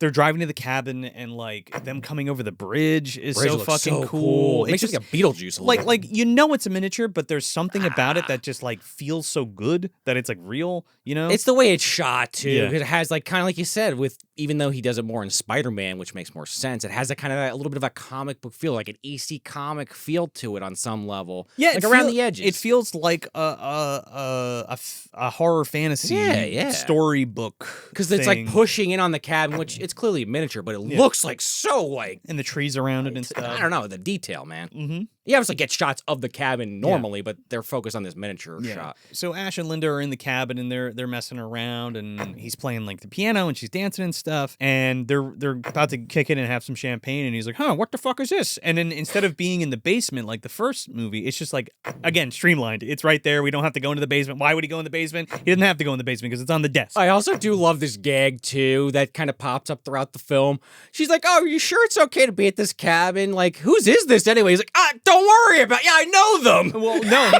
they're driving to the cabin and like them coming over the bridge is so fucking cool. It makes just it like a Beetlejuice. A little. like it's a miniature, but there's something about it that just like feels so good that it's like real, you know? It's the way it's shot too. Yeah. It has like kind of like you said, with even though he does it more in Spider-Man, which makes more sense, it has a kind of a little bit of a comic book feel, like an EC comic feel to it on some level. Yeah, like around the edges. It feels like a horror fantasy storybook because it's like pushing in on the cabin, which it's clearly miniature, but it looks like so like and the trees around it and stuff. I don't know the detail, man. Mm-hmm. You obviously get shots of the cabin normally, but they're focused on this miniature shot. So Ash and Linda are in the cabin and they're messing around and he's playing like the piano and she's dancing and stuff and they're about to kick in and have some champagne and he's like, what the fuck is this? And then instead of being in the basement like the first movie, it's just like, again, streamlined. It's right there. We don't have to go into the basement. Why would he go in the basement? He doesn't have to go in the basement because it's on the desk. I also do love this gag too that kind of pops up throughout the film. She's like, "Oh, are you sure it's okay to be at this cabin? Like, whose is this anyway?" He's like, "Don't worry about it. Yeah, I know them." Well, no,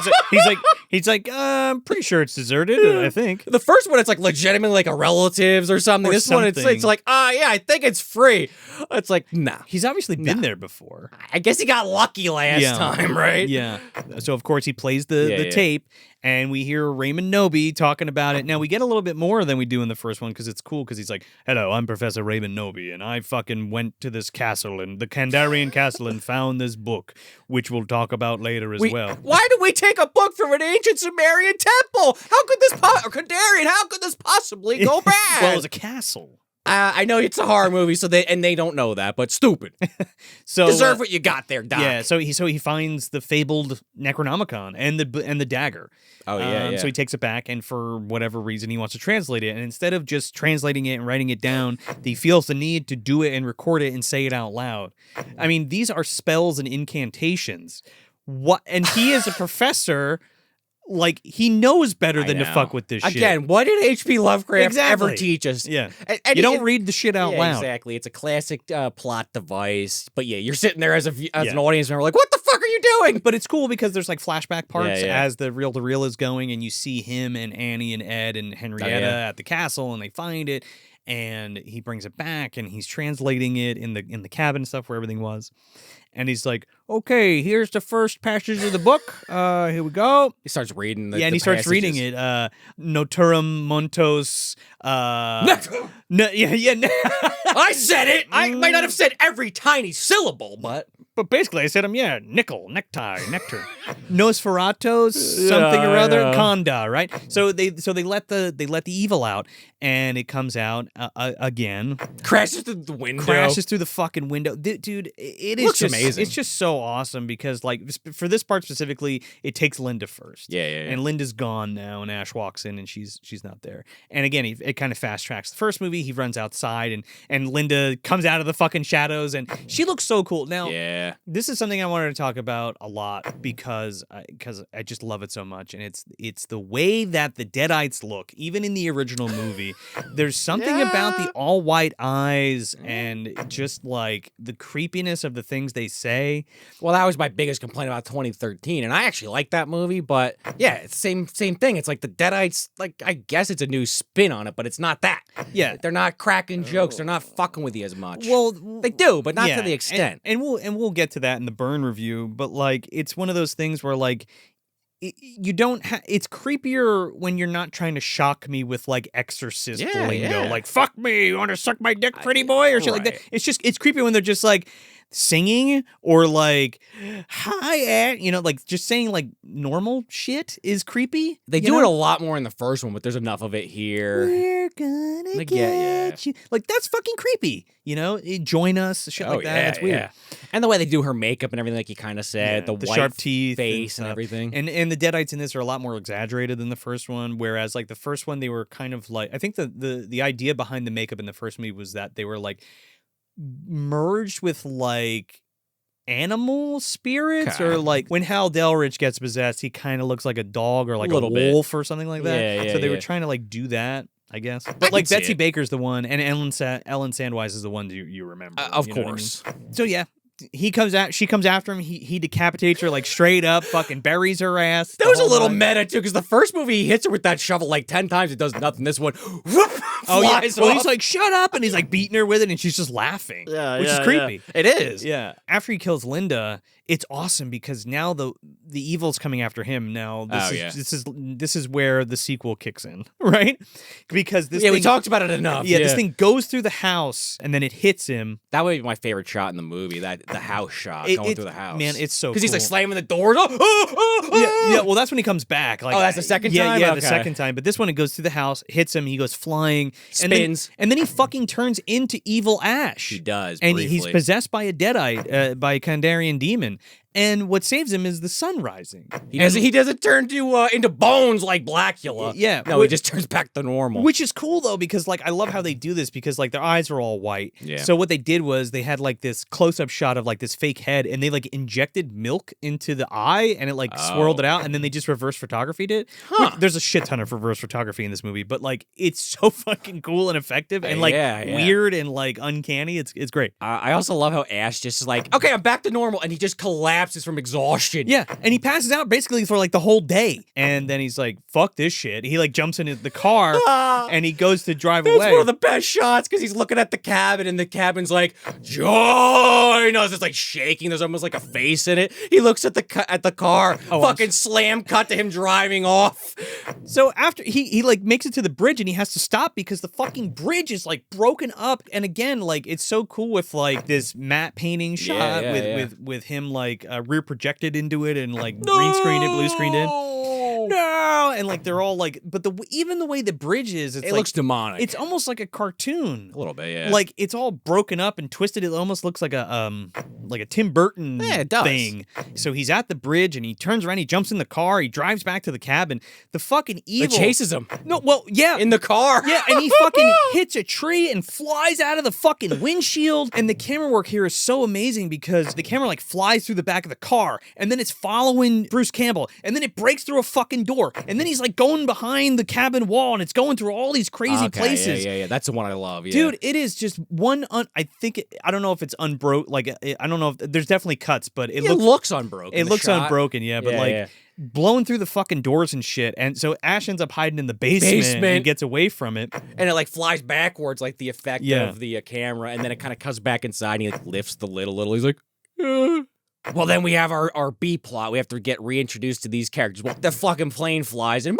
he's like, I'm pretty sure it's deserted. I think the first one it's like legitimately like a relatives or something. This one it's like, yeah, I think it's free. It's like, nah. He's obviously been there before. I guess he got lucky last time, right? Yeah. So of course he plays the tape. And we hear Raymond Noby talking about it. Now, we get a little bit more than we do in the first one because it's cool because he's like, "Hello, I'm Professor Raymond Noby, and I fucking went to this castle, and the Kandarian castle, and found this book, which we'll talk about later as well." Why did we take a book from an ancient Sumerian temple? How could this or Kandarian, how could this possibly go bad? Well, it was a castle. I know it's a horror movie, so they don't know that, but stupid. So deserve what you got there, Doc. Yeah, so he finds the fabled Necronomicon and the dagger. Oh yeah. So he takes it back, and for whatever reason, he wants to translate it. And instead of just translating it and writing it down, he feels the need to do it and record it and say it out loud. I mean, these are spells and incantations. What? And he is a professor. Like, he knows better than to fuck with this shit. Again, what did H.P. Lovecraft ever teach us? Yeah. And you don't read the shit out loud. Exactly. It's a classic plot device. But yeah, you're sitting there as an audience member like, what the fuck are you doing? But it's cool because there's like flashback parts as the reel-to-reel is going, and you see him and Annie and Ed and Henrietta at the castle, and they find it, and he brings it back, and he's translating it in the cabin and stuff where everything was. And he's like, "Okay, here's the first passage of the book. Here we go." He starts reading the he starts reading it. Noturum Montos. I said it. I might not have said every tiny syllable, but basically I said nickel, necktie, nectar. Nosferatos, something or other, Conda, right? So they let the evil out, and it comes out again. Crashes through the window. Crashes through the fucking window. Dude, it is just amazing. It's just so awesome because, like, for this part specifically, it takes Linda first. Yeah. And Linda's gone now, and Ash walks in, and she's not there. And again, it kind of fast tracks the first movie. He runs outside, and Linda comes out of the fucking shadows, and she looks so cool. Now, this is something I wanted to talk about a lot because I just love it so much, and it's the way that the Deadites look, even in the original movie. There's something about the all white eyes and just like the creepiness of the things they say. Well, that was my biggest complaint about 2013, and I actually like that movie, but yeah, it's same thing. It's like the Deadites, like, I guess it's a new spin on it, but it's not that. Yeah. They're not cracking jokes. They're not fucking with you as much. Well, they do, but not to the extent. And we'll get to that in the Burn review, but like it's one of those things where like you don't it's creepier when you're not trying to shock me with like exorcist lingo, like "fuck me, you want to suck my dick, pretty boy," or shit like that. It's creepy when they're just like singing or like "hi," like just saying like normal shit is creepy. They do it a lot more in the first one, but there's enough of it here. We're gonna get you. Like, that's fucking creepy. Join us, shit like that. It's weird. And the way they do her makeup and everything, like you kind of said, the white sharp teeth, face and everything. And the Deadites in this are a lot more exaggerated than the first one. Whereas like the first one, they were kind of like, I think the idea behind the makeup in the first movie was that they were like merged with like animal spirits, Okay. or like when Hal Delrich gets possessed, he kind of looks like a dog or like a Little bit. wolf or something like that. Yeah, so they were yeah. trying to like do that, I guess. can But like see Betsy it. Baker's the one, and Ellen Sandwise is the one you remember. Of you know what I mean? course. So yeah. She comes after him. He decapitates her like straight up, fucking buries her ass. That the was a whole little nine. meta too, because the first movie he hits her with that shovel like 10 times, it does nothing. This one, whoop, Oh yeah. flies Well, off. he's like, "Shut up," and he's like beating her with it, and she's just laughing. Which is creepy. It is. Yeah. After he kills Linda, it's awesome because now the evil's coming after him. Now this is where the sequel kicks in, right? Because this we thing, talked about it enough. yeah, this thing goes through the house and then it hits him. That would be my favorite shot in the movie. The house shot going through the house. Man, it's so because he's like cool. slamming the doors. Yeah, well, that's when he comes back. Like, Oh, that's the second yeah, time? Yeah, Okay. the second time. But this one, it goes through the house, hits him, he goes flying, Spins. and then he fucking turns into evil Ash. He does, and briefly. he's possessed by a Deadite, by a Kandarian demon. And what saves him is the sun rising. He doesn't turn into bones like Blackula. Yeah, No, he just turns back to normal. Which is cool though, because like I love how they do this because like their eyes are all white. Yeah. So what they did was they had like this close-up shot of like this fake head, and they like injected milk into the eye, and it like swirled it out, and then they just reverse photographied it. Huh. There's a shit ton of reverse photography in this movie, but like it's so fucking cool and effective and like Yeah. weird and like uncanny. It's great. I also love how Ash just is like, okay, I'm back to normal, and he just collapses from exhaustion. Yeah, and he passes out basically for like the whole day, and then he's like, "Fuck this shit." He like jumps into the car and he goes to drive That's away. one of the best shots because he's looking at the cabin and the cabin's like, join us. It's like shaking. There's almost like a face in it. He looks at the car. Fucking slam cut to him driving off. So after he like makes it to the bridge and he has to stop because the fucking bridge is like broken up. And again, like it's so cool with like this matte painting shot with him like rear projected into it and like green screened it, blue screened in. No, and like they're all like, but even the way the bridge is, it looks demonic. It's almost like a cartoon. A little bit, yeah. Like it's all broken up and twisted. It almost looks like a Tim Burton it does. thing. So he's at the bridge and he turns around, he jumps in the car, he drives back to the cabin. The fucking evil It chases him. No, well, yeah. In the car. Yeah, and he fucking hits a tree and flies out of the fucking windshield. And the camera work here is so amazing because the camera like flies through the back of the car and then it's following Bruce Campbell and then it breaks through a fucking door and then he's like going behind the cabin wall and it's going through all these crazy places. Yeah. That's the one I love. Yeah. Dude, it is just one. I don't know if it's unbroke. Like I don't know if there's definitely cuts, but it looks unbroken. It the looks shot. unbroken, yeah. But like blowing through the fucking doors and shit, and so Ash ends up hiding in the basement and gets away from it. And it like flies backwards, like the effect Yeah. of the camera, and then it kind of comes back inside. And he like lifts the lid a little. He's like, Well, then we have our B plot. We have to get reintroduced to these characters. Well, the fucking plane flies and.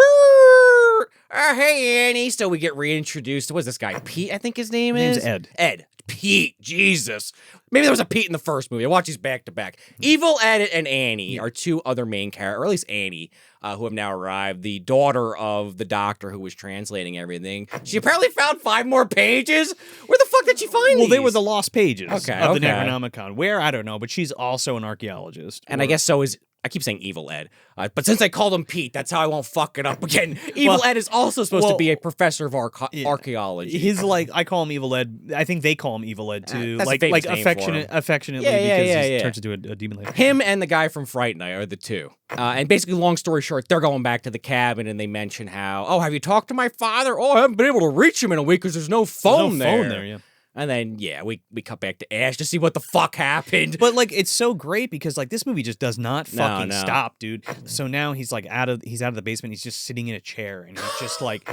Hey, Annie. So we get reintroduced to, what's this guy? Pete, I think his name is? Name's Ed. Ed. Pete. Jesus. Maybe there was a Pete in the first movie. I watched these back to back. Evil Ed and Annie are two other main characters, or at least Annie, who have now arrived. The daughter of the doctor who was translating everything. She apparently found 5 more pages. Where the fuck did she find Well, these? they were the lost pages of the okay. Necronomicon. Where? I don't know, but she's also an archaeologist. And I guess so is. I keep saying Evil Ed, but since I called him Pete, that's how I won't fuck it up again. Evil Ed is also supposed to be a professor of archaeology. His like, I call him Evil Ed. I think they call him Evil Ed too. That's a like famous name for affectionately Yeah, because he yeah. turns into a demon later. Him and the guy from Fright Night are the two. And basically, long story short, they're going back to the cabin and they mention how, have you talked to my father? I haven't been able to reach him in a week because there's no phone there. Yeah. And then, we cut back to Ash to see what the fuck happened. But like, it's so great because like this movie just does not fucking No. stop, dude. So now he's like out of the basement. He's just sitting in a chair and he's just like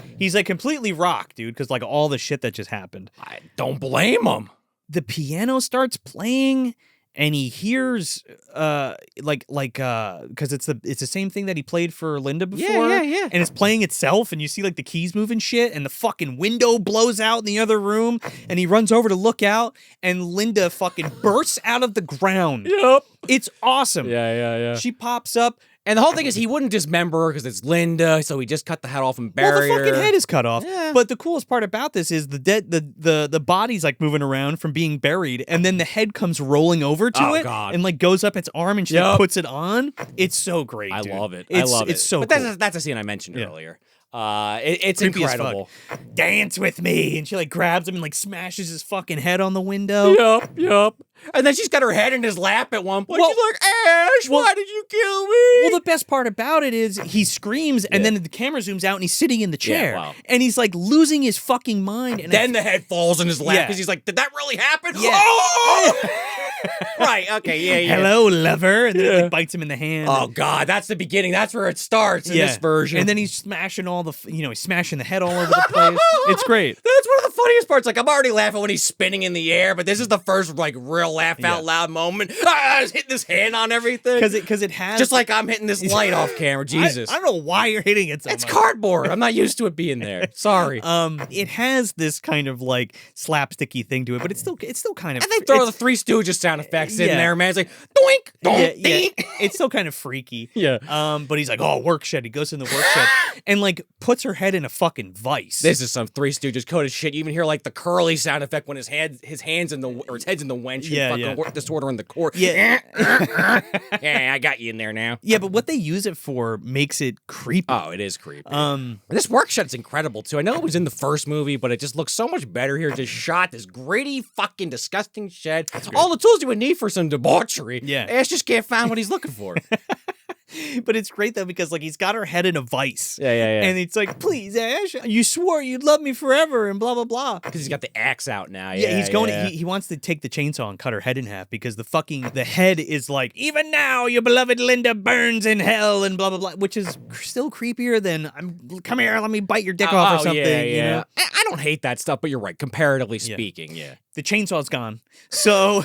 completely rocked, dude. Because like all the shit that just happened. I don't blame him. The piano starts playing. And he hears, because it's the same thing that he played for Linda before. Yeah. And it's playing itself, and you see like the keys moving shit, and the fucking window blows out in the other room, and he runs over to look out, and Linda fucking bursts out of the ground. Yep. It's awesome. Yeah. She pops up. And the whole thing is he wouldn't dismember her because it's Linda, so he just cut the head off and buried Well, the fucking her. head is cut off. Yeah. But the coolest part about this is the body's like moving around from being buried, and then the head comes rolling over to it God. and like goes up its arm and she puts it on. It's so great. I dude. love it. It's so But cool. that's a scene I mentioned earlier. It's Creepy as incredible. Dance with me, and she like grabs him and like smashes his fucking head on the window. Yup. And then she's got her head in his lap at one point. Well- She's like, Ash, why did you kill me? Well, the best part about it is he screams, and then the camera zooms out, and he's sitting in the chair, wow. and he's like losing his fucking mind. And then the head falls in his lap Yeah. because he's like, did that really happen? Yeah. Oh! Right, okay, yeah. hello, lover, and then it like, bites him in the hand. Oh, God, that's the beginning. That's where it starts in this version. And then he's smashing he's smashing the head all over the place. It's great. That's one of the funniest parts. Like, I'm already laughing when he's spinning in the air, but this is the first, like, real laugh out loud moment. I was hitting his hand on everything. Because it has... Just like I'm hitting this light off camera. Jesus. I don't know why you're hitting it so It's much. cardboard. I'm not used to it being there. Sorry. It has this kind of like slapsticky thing to it, but it's still kind of... And they throw the Three Stooges sound effects in there, man. It's like, doink, doink, doink. It's still kind of freaky. Yeah. But he's like, oh, work shed. He goes in the work shed and like puts her head in a fucking vice. This is some Three Stooges code of shit. You even hear like the curly sound effect when his head's in the wench and fucking disorder in the core. Yeah. Yeah, I got you in there now. Yeah, but what they use it for makes it creepy. Oh, it is creepy. This work shed's incredible too. I know it was in the first movie, but it just looks so much better here. Just shot this gritty, fucking disgusting shed. All the tools you would need for some debauchery. Yeah. Ash just can't find what he's looking for. But it's great though because like he's got her head in a vice. Yeah. And it's like, please, Ash, you swore you'd love me forever and blah blah blah. Because he's got the axe out now. Yeah, he's going. He wants to take the chainsaw and cut her head in half because the head is like, even now your beloved Linda burns in hell and blah blah blah, which is still creepier than come here, let me bite your dick off or something. Yeah. You know? I don't hate that stuff, but you're right. Comparatively speaking, yeah. The chainsaw's gone, so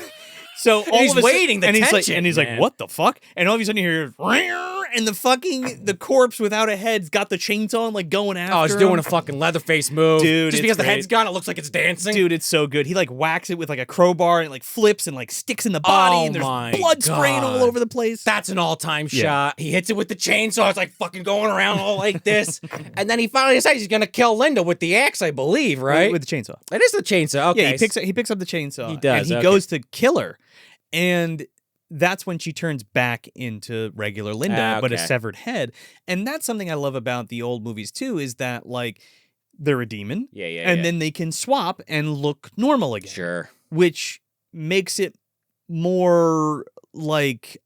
all he's of a sudden- waiting the and he's like, tension, and he's like, man. what the fuck? And all of a sudden you hear, and the corpse without a head's got the chainsaw and like going after. Oh, he's him. doing a fucking Leatherface move. Dude, Just it's because the great. head's gone, it looks like it's dancing. Dude, it's so good. He like whacks it with like a crowbar and it like flips and like sticks in the body Oh and my there's blood spraying God. all over the place. That's an all-time shot. He hits it with the chainsaw. It's like fucking going around all like this. And then he finally decides he's going to kill Linda with the axe, I believe, right? with the chainsaw. It is the chainsaw. Okay. Yeah, he picks up the chainsaw. He does, And he okay. goes to kill her. And that's when she turns back into regular Linda, but a Okay. severed head. And that's something I love about the old movies too, is that like they're a demon. Yeah. And then they can swap and look normal again. Sure. Which makes it more like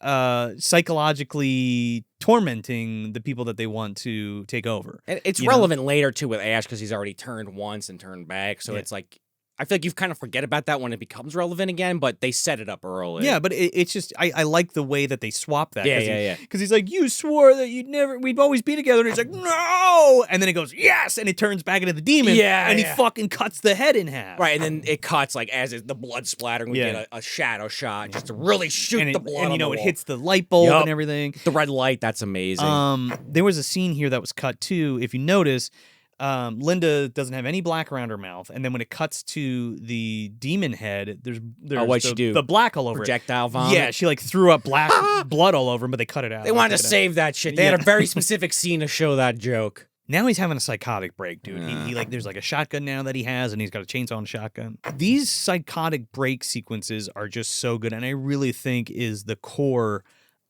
psychologically tormenting the people that they want to take over. And it's You know? relevant later too with Ash because he's already turned once and turned back. So Yeah. it's like, I feel like you kind of forget about that when it becomes relevant again, but they set it up early. Yeah, but it's just I like the way that they swap that. Yeah. Because he's like, you swore that we'd always be together. And he's like, no. And then it goes, yes. And it turns back into the demon. Yeah, And yeah. he fucking cuts the head in half. Right, and then it cuts like as the blood splattering. We Yeah. get a shadow shot just to really shoot And the blood. and on you know, the it wall. hits the light bulb Yup. and everything. the red light. That's amazing. There was a scene here that was cut too. If you notice, Linda doesn't have any black around her mouth, and then when it cuts to the demon head, there's what'd she do? the black all over Projectile it. vomit. Yeah, she like threw up black blood all over him, but they cut it out. They wanted to Took it out. save that shit. They had a very specific scene to show that joke. Now he's having a psychotic break, dude. He like there's like a shotgun now that he has, and he's got a chainsaw and a shotgun. These psychotic break sequences are just so good, and I really think is the core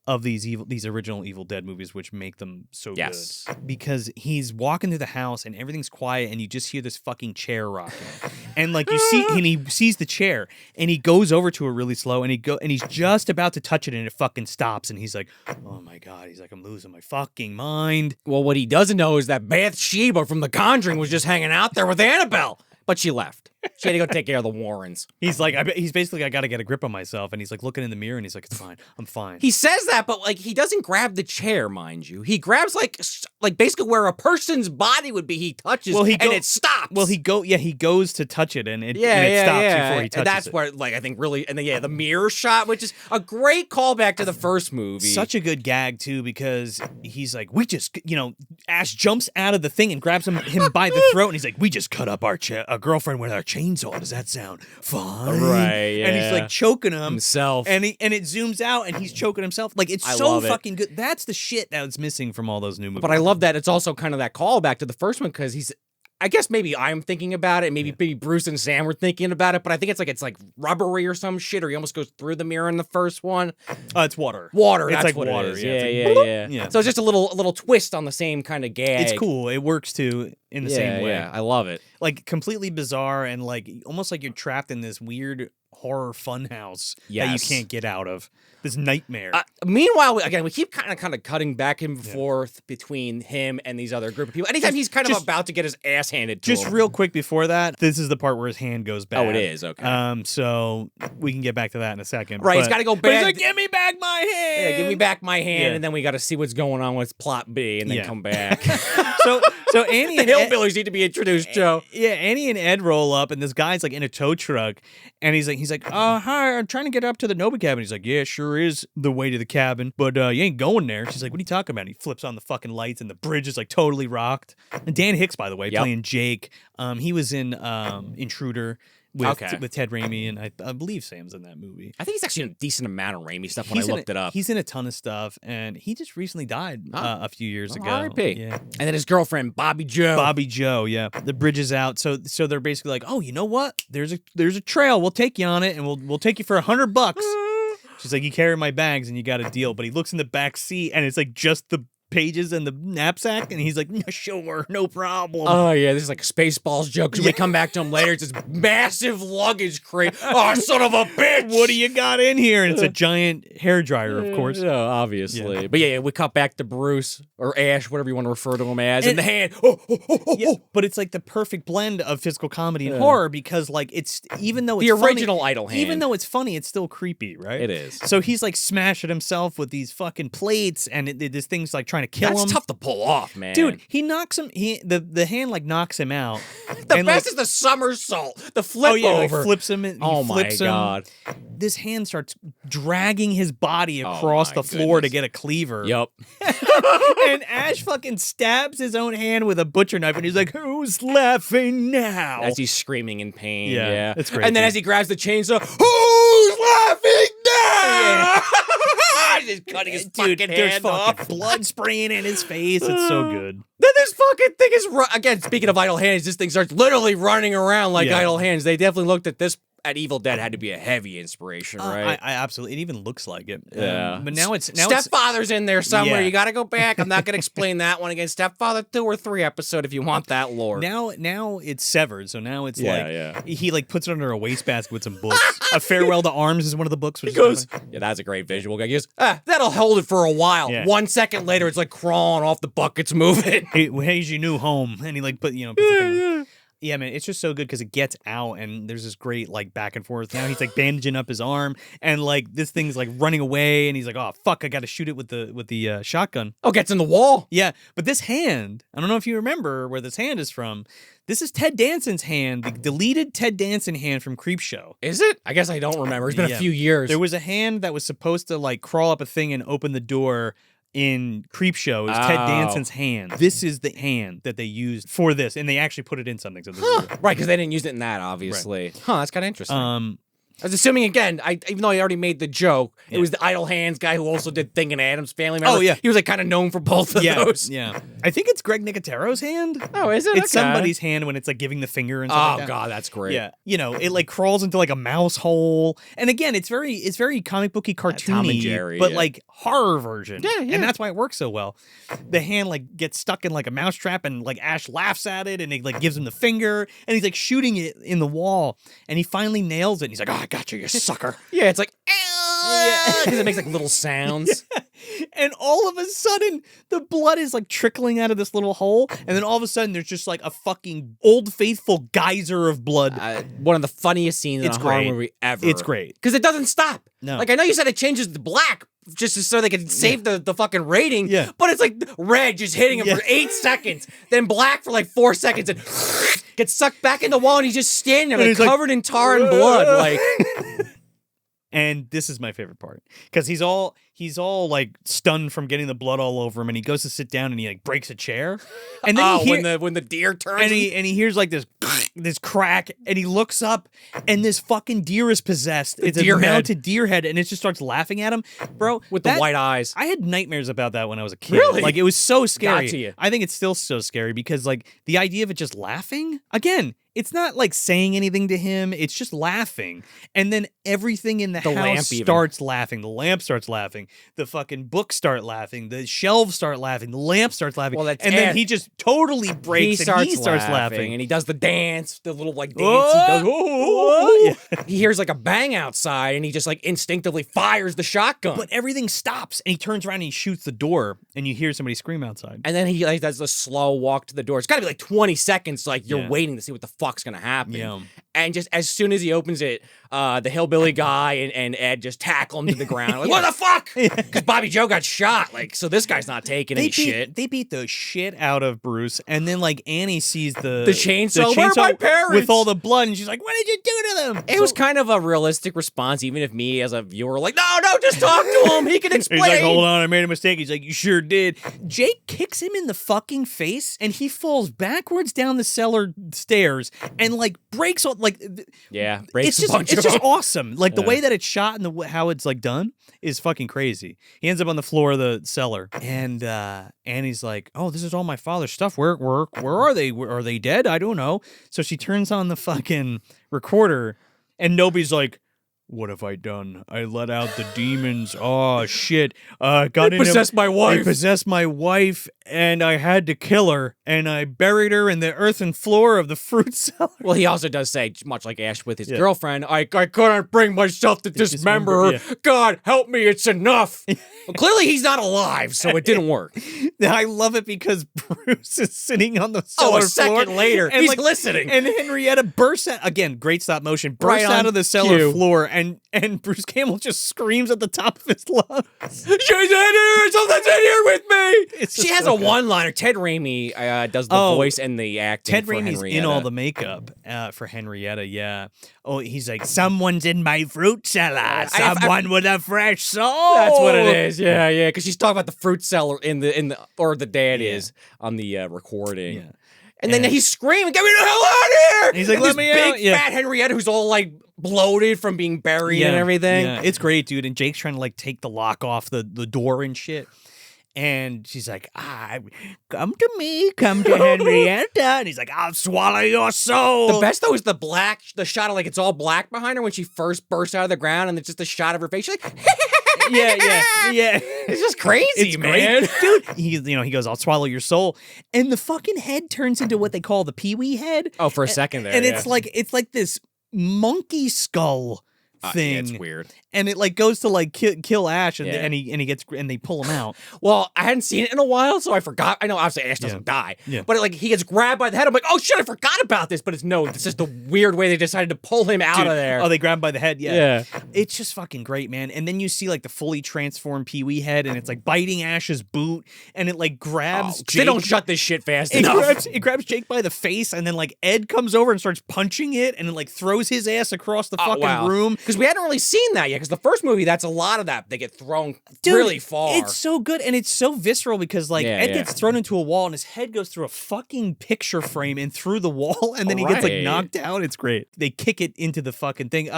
of these original Evil Dead movies, which make them so Yes. good. Because he's walking through the house and everything's quiet, and you just hear this fucking chair rocking, and like you see, and he sees the chair, and he goes over to it really slow, and he's just about to touch it, and it fucking stops, and he's like, oh my god, he's like, I'm losing my fucking mind. Well, what he doesn't know is that Bathsheba from The Conjuring was just hanging out there with Annabelle, but she left. She had to go take care of the Warrens. He's like, he's basically, I got to get a grip on myself. And he's like looking in the mirror and he's like, it's fine. I'm fine. He says that, but like he doesn't grab the chair, mind you. He grabs like basically where a person's body would be. He touches and it stops. Well, he goes to touch it and it stops before he touches and that's it. where like I think really, and then the mirror shot, which is a great callback to the first movie. Such a good gag too, because he's like, we just, Ash jumps out of the thing and grabs him by the throat, and he's like, we just cut up our girlfriend with our chainsaw. Does that sound fun? Right, And he's yeah. like choking him Himself. and it zooms out and he's choking himself. Like it's I so love it. fucking good. That's the shit that was missing from all those new movies. But I love that it's also kind of that callback to the first one because he's I guess maybe I'm thinking about it. Maybe Bruce and Sam were thinking about it, but I think it's like rubbery or some shit, or he almost goes through the mirror in the first one. It's water. Water. It's That's like what water. it is. Yeah. Yeah. So it's just a little twist on the same kind of gag. It's cool. It works too in the same way. Yeah, I love it. Like completely bizarre and like almost like you're trapped in this weird horror funhouse that you Yes. can't get out of. This nightmare. Meanwhile, we keep kind of cutting back and forth between him and these other group of people. Anytime he's kind of about to get his ass handed to him. Just real quick before that, this is the part where his hand goes bad. Oh, it is? Okay. So we can get back to that in a second. Right, he's got to go But back. he's like, give me back my hand. Yeah, give me back my hand, Yeah. and then we got to see what's going on with plot B, and then come back. So Annie The and hillbillies need to be introduced, Joe. Yeah, Annie and Ed roll up, and this guy's like in a tow truck, and he's like, hi, I'm trying to get up to the Nova cabin. He's like, yeah, sure is the way to the cabin, but you ain't going there. She's like, what are you talking about? And he flips on the fucking lights, and the bridge is like totally rocked. And Dan Hicks, by the way, playing Jake. He was in Intruder with Ted Raimi, and I believe Sam's in that movie. I think he's actually in a decent amount of Raimi stuff when I looked it up. He's in a ton of stuff, and he just recently died a few years ago. R.I.P. Yeah. And then his girlfriend, Bobby Joe. Bobby Joe, yeah. The bridge is out, so they're basically like, oh, you know what? There's a trail. We'll take you on it, and we'll take you for $100. She's like, you carry my bags, and you got a deal. But he looks in the back seat, and it's like just the pages and the knapsack, and he's like, sure, no problem. Oh yeah, this is like a Spaceballs joke. When we come back to him later, it's this massive luggage crate. Oh, son of a bitch! What do you got in here? And it's a giant hairdryer, of course. Yeah, obviously. Yeah. But yeah, we cut back to Bruce or Ash, whatever you want to refer to him as, and the hand. Yeah, but it's like the perfect blend of physical comedy and horror, because like it's, even though it's the funny, original idle hand. even though it's funny, it's still creepy, right? It is. So he's like smashing himself with these fucking plates, and this thing's like trying to kill him. That's tough to pull off, man. Dude, he knocks him. The hand like knocks him out. The best is the somersault, the flip over. Like flips him. And oh my flips him. god! This hand starts dragging his body across the floor to get a cleaver. Yup. And Ash fucking stabs his own hand with a butcher knife, and he's like, "Who's laughing now?" As he's screaming in pain. Yeah, Yeah, it's great, And then dude. as he grabs the chainsaw, who's laughing now? He's cutting his fucking there's hand fucking off. blood spraying in his face. It's so good. Then this fucking thing is again. Speaking of idle hands, this thing starts literally running around like idle hands. They definitely looked at this. At Evil Dead had to be a heavy inspiration, right? I absolutely. It even looks like it. Yeah. But now it's Stepfather's in there somewhere. Yeah. You got to go back. I'm not going to explain that one again. Stepfather 2 or 3 episode if you want that lore. Now it's severed. So now it's Yeah, he like puts it under a wastebasket with some books. A Farewell to Arms is one of the books. Which He goes, yeah, that's a great visual. He goes, that'll hold it for a while. Yeah. 1 second later, it's like crawling off the buckets, moving. Here's your new home, and he like puts the thing on. Yeah, man, it's just so good because it gets out, and there's this great like back and forth. Now he's like bandaging up his arm, and like this thing's like running away, and he's like, "Oh fuck, I got to shoot it with the shotgun." Oh, gets in the wall. Yeah, but this hand, I don't know if you remember where this hand is from. This is Ted Danson's hand, the deleted Ted Danson hand from Creepshow. Is it? I guess I don't remember. It's been a few years. There was a hand that was supposed to like crawl up a thing and open the door in Creepshow. It was Ted Danson's hand. This is the hand that they used for this, and they actually put it in something. So this is right, because they didn't use it in that, obviously. Right. Huh, that's kind of interesting. I was assuming, again, even though I already made the joke, it was the Idle Hands guy who also did Thing in Adam's Family. Remember? Oh, yeah. He was like kind of known for both of those. Yeah. I think it's Greg Nicotero's hand. Oh, is it? It's Okay. somebody's hand when it's like giving the finger and stuff like that. God, that's great. Yeah. You know, it like crawls into like a mouse hole. And again, it's very comic booky, cartoony, Tom and Jerry, but yeah. like horror version. Yeah, yeah. And that's why it works so well. The hand like gets stuck in like a mouse trap, and like Ash laughs at it, and it like gives him the finger, and he's like shooting it in the wall, and he finally nails it, and he's like, "Oh, I got you sucker." Yeah, it's like, because it makes like little sounds. And all of a sudden, the blood is like trickling out of this little hole, and then all of a sudden, there's just like a fucking Old Faithful geyser of blood. One of the funniest scenes in a horror great. movie ever. It's great. Because it doesn't stop. No. Like, I know you said it changes to black just so they can save the fucking rating. Yeah. But it's like red just hitting him for 8 seconds, then black for like 4 seconds, and gets sucked back in the wall, and he's just standing there like, he's like, covered in tar and blood. Like, And this is my favorite part because he's all like stunned from getting the blood all over him, and he goes to sit down and he like breaks a chair, and then when the deer turns and he hears like this crack, and he looks up, and this fucking deer is possessed. It's a mounted deer head, and it just starts laughing at him, bro. with the white eyes. I had nightmares about that when I was a kid. Really? Like, it was so scary. Got to you. I think it's still so scary because, like, the idea of it just laughing, again, it's not like saying anything to him. It's just laughing. And then everything in the house lamp starts laughing. The lamp starts laughing. The fucking books start laughing. The shelves start laughing. The lamp starts laughing. Well, that's and then he just totally breaks and he starts laughing. And he does the dance, the little like dance. Oh, He does. oh. He hears like a bang outside, and he just like instinctively fires the shotgun. But everything stops, and he turns around and he shoots the door, and you hear somebody scream outside. And then he like does the slow walk to the door. It's got to be like 20 seconds. Like you're Yeah. waiting to see what the fuck's gonna happen. Yeah. And just as soon as he opens it, the hillbilly guy and Ed just tackle him to the ground. Like, what the fuck? Because Bobby Joe got shot. Like, so this guy's not taking any shit. They beat the shit out of Bruce, and then like Annie sees the chainsaw. Where are my parents? with all the blood, and she's like, "What did you do to them?" It was kind of a realistic response, even if me as a viewer were like, no, just talk to him. He can explain. He's like, "Hold on, I made a mistake." He's like, "You sure did." Jake kicks him in the fucking face, and he falls backwards down the cellar stairs, and like breaks all like. Yeah, breaks It's a bunch just of them. awesome. Like the way that it's shot and how it's like done is fucking crazy. He ends up on the floor of the cellar, and Annie's like, "Oh, this is all my father's stuff. Where are they? Are they dead? I don't know." So she turns on the fucking recorder, and Nobody's like, "What have I done? I let out the demons. Oh shit! Possessed my wife. I possessed my wife, and I had to kill her, and I buried her in the earthen floor of the fruit cellar." Well, he also does say, much like Ash with his girlfriend, I couldn't bring myself to dismember her. yeah. God, help me, it's enough. Well, clearly he's not alive, so it didn't work. I love it because Bruce is sitting on the cellar A second floor, later, and he's listening. And Henrietta bursts out, again, great stop motion, bursts Right on out of the cellar cue. floor, and Bruce Campbell just screams at the top of his lungs. She's in here! Something's in here with me! It's She just has so a good. one-liner. Ted Raimi does the voice and the acting Ted for Raimi's Henrietta. in all the makeup for Henrietta, yeah. Oh, he's like, "Someone's in my fruit cellar. Someone with a fresh soul." That's what it is. Yeah, because she's talking about the fruit cellar in the or the dad is on the recording. Yeah. And then he's screaming, "Get me the hell out of here!" He's like, And "Let this me big out." Yeah. fat Henrietta who's all like bloated from being buried and everything. Yeah, it's great, dude. And Jake's trying to like take the lock off the door and shit. And she's like, "Come to me, come to Henrietta." And he's like, "I'll swallow your soul." The best though is the shot of like it's all black behind her when she first bursts out of the ground, and it's just a shot of her face. She's like, yeah. it's just crazy, It's man. great. Dude. He goes, "I'll swallow your soul," and the fucking head turns into what they call the Pee-wee head. Oh, for a second there, and yeah. it's like this monkey skull thing. Yeah, it's weird. And it like goes to like kill Ash, and Yeah. and he gets and they pull him out. Well, I hadn't seen it in a while, so I forgot. I know obviously Ash doesn't die, Yeah. but like he gets grabbed by the head. I'm like, oh shit, I forgot about this. But it's just the weird way they decided to pull him out of there. Oh, they grab him by the head. Yeah. It's just fucking great, man. And then you see like the fully transformed Pee-wee head, and it's like biting Ash's boot, and it like grabs Jake. They don't shut this shit fast It enough. grabs Jake by the face, and then like Ed comes over and starts punching it, and it like throws his ass across the fucking room. Because we hadn't really seen that yet. Because the first movie, that's a lot of that. They get thrown really far. It's so good, and it's so visceral because like Ed gets thrown into a wall, and his head goes through a fucking picture frame and through the wall, and then he gets like Right. knocked out. It's great. They kick it into the fucking thing.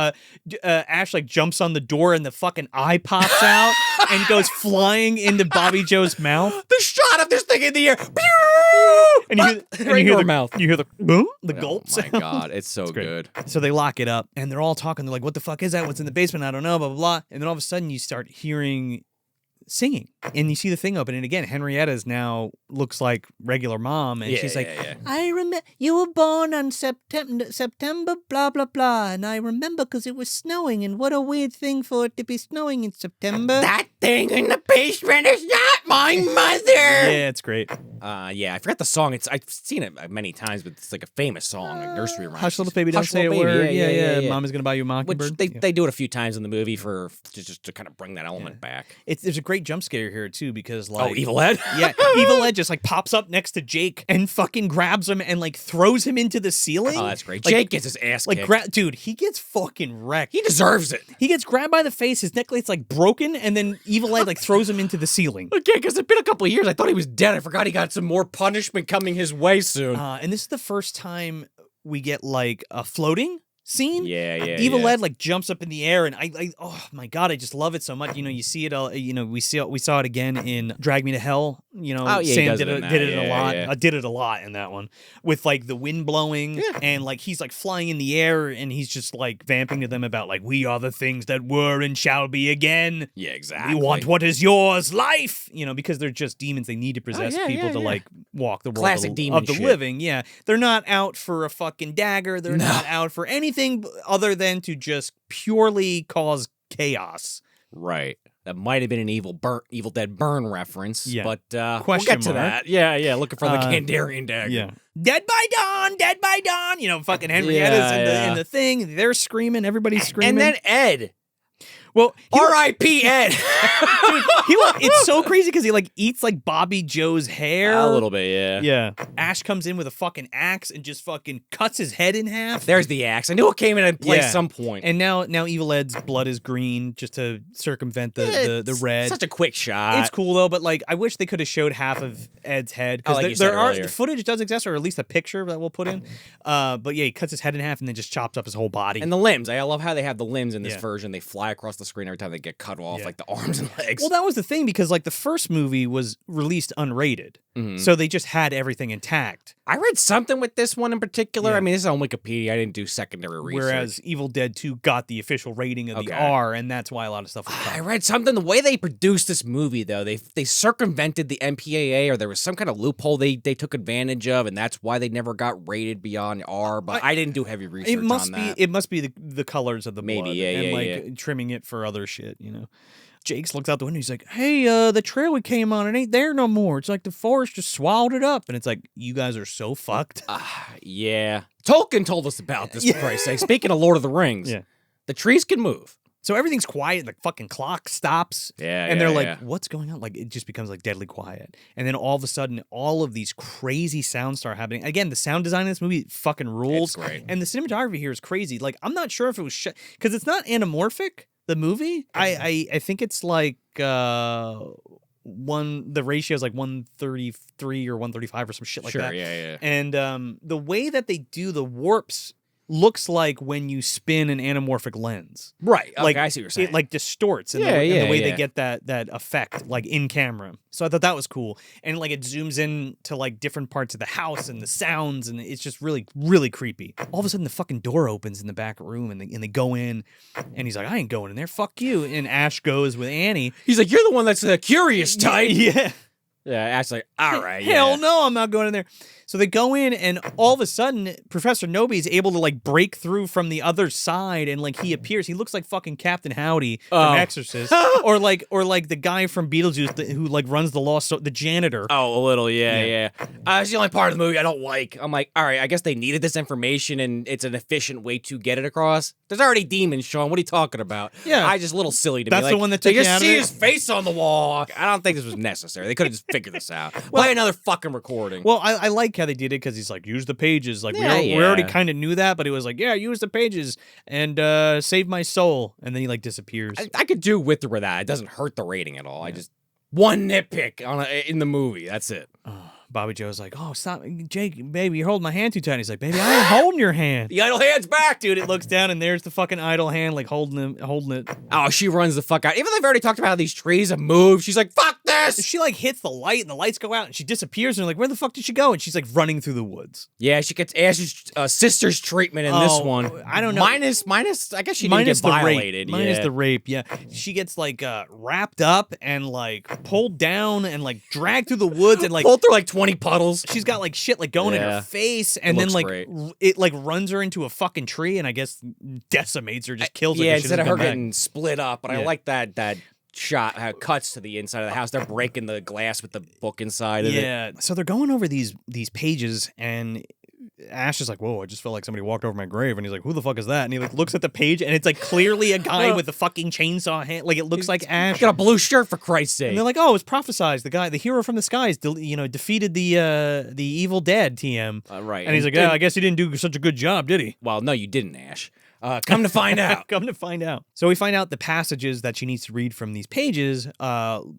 Ash like jumps on the door, and the fucking eye pops out and goes flying into Bobby Joe's mouth. The shot of this thing in the air. And you hear the mouth. You hear the boom, the gulp Oh my sound. god, it's so great. good. So they lock it up, and they're all talking. They're like, "What the fuck is that? What's in the basement? I don't know." Blah blah blah. And then all of a sudden, you start hearing singing, and you see the thing open. And again, Henrietta's now looks like regular mom, and she's like, "I remember you were born on September, blah blah blah, and I remember because it was snowing, and what a weird thing for it to be snowing in September." That thing in the basement is not my mother. Yeah, it's great. I forgot the song. I've seen it many times, but it's like a famous song, like nursery rhyme. Hush, little baby, don't Hush, say a Little Baby. word. Yeah. Mom is gonna buy you a Which mockingbird. they do it a few times in the movie just to kind of bring that element back. There's a great great jump scare here too, because like Evil Ed? yeah, Evil Ed just like pops up next to Jake and fucking grabs him and like throws him into the ceiling. Oh, that's great. Like, Jake gets his ass kicked. Dude, he gets fucking wrecked. He deserves it. He gets grabbed by the face, his necklace like broken, and then Evil Ed like throws him into the ceiling. Okay, because it's been a couple of years. I thought he was dead. I forgot he got some more punishment coming his way soon. And this is the first time we get like a floating scene. Yeah. Evil Ed like jumps up in the air, and I oh my god, I just love it so much. You know, you see it all. You know, we saw it again in Drag Me to Hell. You know, Sam did it a lot. Yeah. Did it a lot in that one with like the wind blowing and like he's like flying in the air and he's just like vamping to them about like we are the things that were and shall be again. Yeah, exactly. We want what is yours, life. You know, because they're just demons. They need to possess people to like walk the world Classic demon of the shit. living. Yeah, they're not out for a fucking dagger. They're not out for anything other than to just purely cause chaos. Right. That might have been an Evil Dead Burn reference, but we'll Question get to mark. that. Yeah, looking for the Kandarian dagger. Yeah. Dead by dawn, dead by dawn. You know, fucking Henrietta's in the thing. They're screaming. Everybody's screaming. And then Ed. Well, R.I.P. Ed. Dude, it's so crazy because he like eats like Bobby Joe's hair. A little bit, yeah. Yeah. Ash comes in with a fucking axe and just fucking cuts his head in half. There's the axe. I knew it came in play some point. And now Evil Ed's blood is green just to circumvent the red. Such a quick shot. It's cool though, but like I wish they could have showed half of Ed's head because like the footage does exist, or at least a picture that we'll put in. But yeah, he cuts his head in half and then just chops up his whole body. And the limbs. I love how they have the limbs in this version. They fly across the screen every time they get cut off, like the arms and legs. Well, that was the thing because like the first movie was released unrated, so they just had everything intact. I read something with this one in particular. I mean, this is on Wikipedia. I didn't do secondary research. Whereas Evil Dead 2 got the official rating of the R, and that's why a lot of stuff was cut. I read something. The way they produced this movie, though, they circumvented the MPAA, or there was some kind of loophole they took advantage of, and that's why they never got rated beyond R. But I didn't do heavy research on that. It must be the colors of the blood. Maybe, and trimming it for other shit, you know. Jakes looks out the window. He's like, hey, the trail we came on, it ain't there no more. It's like the forest just swallowed it up. And it's like, you guys are so fucked. Yeah. Tolkien told us about this, for Christ's sake. Speaking of Lord of the Rings, the trees can move. So everything's quiet. The fucking clock stops. And they're like, what's going on? Like, it just becomes like deadly quiet. And then all of a sudden, all of these crazy sounds start happening. Again, the sound design in this movie fucking rules. It's great. And the cinematography here is crazy. Like, I'm not sure if it was shot because it's not anamorphic. The movie, I think it's like the ratio is like 133 or 135 or some shit like that. Yeah. And the way that they do the warps looks like when you spin an anamorphic lens. Right. Okay, Like, I see what you're saying. It like distorts in the way they get that effect like in camera. So I thought that was cool. And like it zooms in to like different parts of the house and the sounds, and it's just really, really creepy. All of a sudden the fucking door opens in the back room and they go in and he's like, I ain't going in there. Fuck you. And Ash goes with Annie. He's like, you're the one that's the curious type. Yeah. Yeah, Ash's like, all right. Hell no, I'm not going in there. So they go in, and all of a sudden, Professor Nobi is able to like break through from the other side, and like he appears. He looks like fucking Captain Howdy from Exorcist, or like the guy from Beetlejuice who like runs the the janitor. Oh, a little, yeah. It's the only part of the movie I don't like. I'm like, all right, I guess they needed this information, and it's an efficient way to get it across. There's already demons, Sean. What are you talking about? Yeah, I just a little silly to me. That's like, the one that took they you just out of see it? his face on the wall. I don't think this was necessary. They could have just figured this out. Play another fucking recording. Well, I like how they did it because he's like, use the pages. Like we Yeah. already kind of knew that, but it was like, yeah, use the pages and save my soul, and then he like disappears. I could do with or without. It doesn't hurt the rating at all. I just one nitpick in the movie. That's it. Bobby Joe's like, oh, stop, Jake, baby, you're holding my hand too tight. He's like, baby, I ain't holding your hand. The idle hand's back, Dude, it looks down and there's the fucking idle hand, like holding it. Oh, she runs the fuck out. Even though they've already talked about how these trees have moved, she's like, fuck this! She like hits the light and the lights go out and she disappears and they're like, where the fuck did she go? And she's like running through the woods. Yeah, she gets Ash's sister's treatment in this one. I don't know. Minus, I guess she didn't get violated. Minus the rape, yeah. She gets like wrapped up and like pulled down and like dragged through the woods and like pulled through like 20 puddles. She's got like shit like going in her face, and then like it like runs her into a fucking tree, and I guess decimates her, just kills her. Yeah, instead of her getting split up. But I like that shot how it cuts to the inside of the house. They're breaking the glass with the book inside of it. Yeah, so they're going over these pages, and Ash is like, whoa, I just felt like somebody walked over my grave. And he's like, who the fuck is that? And he like looks at the page and it's like clearly a guy with a fucking chainsaw hand. Like it looks like Ash. He's got a blue shirt, for Christ's sake. And they're like, oh, it's prophesized. The hero from the skies, defeated the evil dead TM. Right. And he's like, I guess he didn't do such a good job, did he? Well, no, you didn't, Ash. Come to find out. Come to find out. So we find out the passages that she needs to read from these pages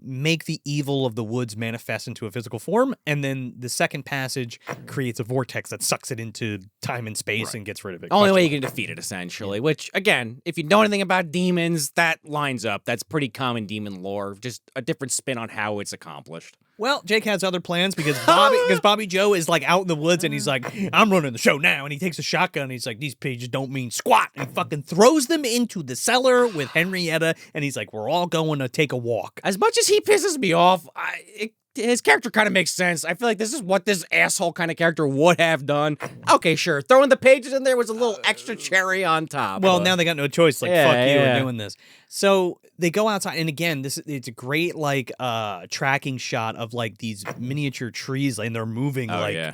make the evil of the woods manifest into a physical form, and then the second passage creates a vortex that sucks it into time and space and gets rid of it. Only way you can defeat it, essentially. Which, again, if you know anything about demons, that lines up. That's pretty common demon lore. Just a different spin on how it's accomplished. Well, Jake has other plans because Bobby Joe is like out in the woods and he's like, I'm running the show now. And he takes a shotgun and he's like, these pages don't mean squat. And he fucking throws them into the cellar with Henrietta. And he's like, we're all going to take a walk. As much as he pisses me off, his character kind of makes sense. I feel like this is what this asshole kind of character would have done. Okay, sure. Throwing the pages in there was a little extra cherry on top. Well, now they got no choice. Like, fuck you, we're doing this. So they go outside, and again, it's a great like tracking shot of like these miniature trees, and they're moving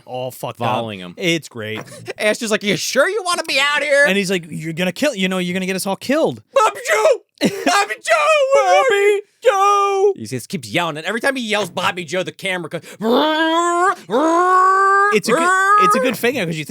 all fucked following up. Him. It's great. Ash is like, "You sure you want to be out here?" And he's like, "You're gonna you're gonna get us all killed." Bobby Joe, Bobby Joe, Bobby Joe. He just keeps yelling, and every time he yells Bobby Joe, the camera goes. It's a good thing because you're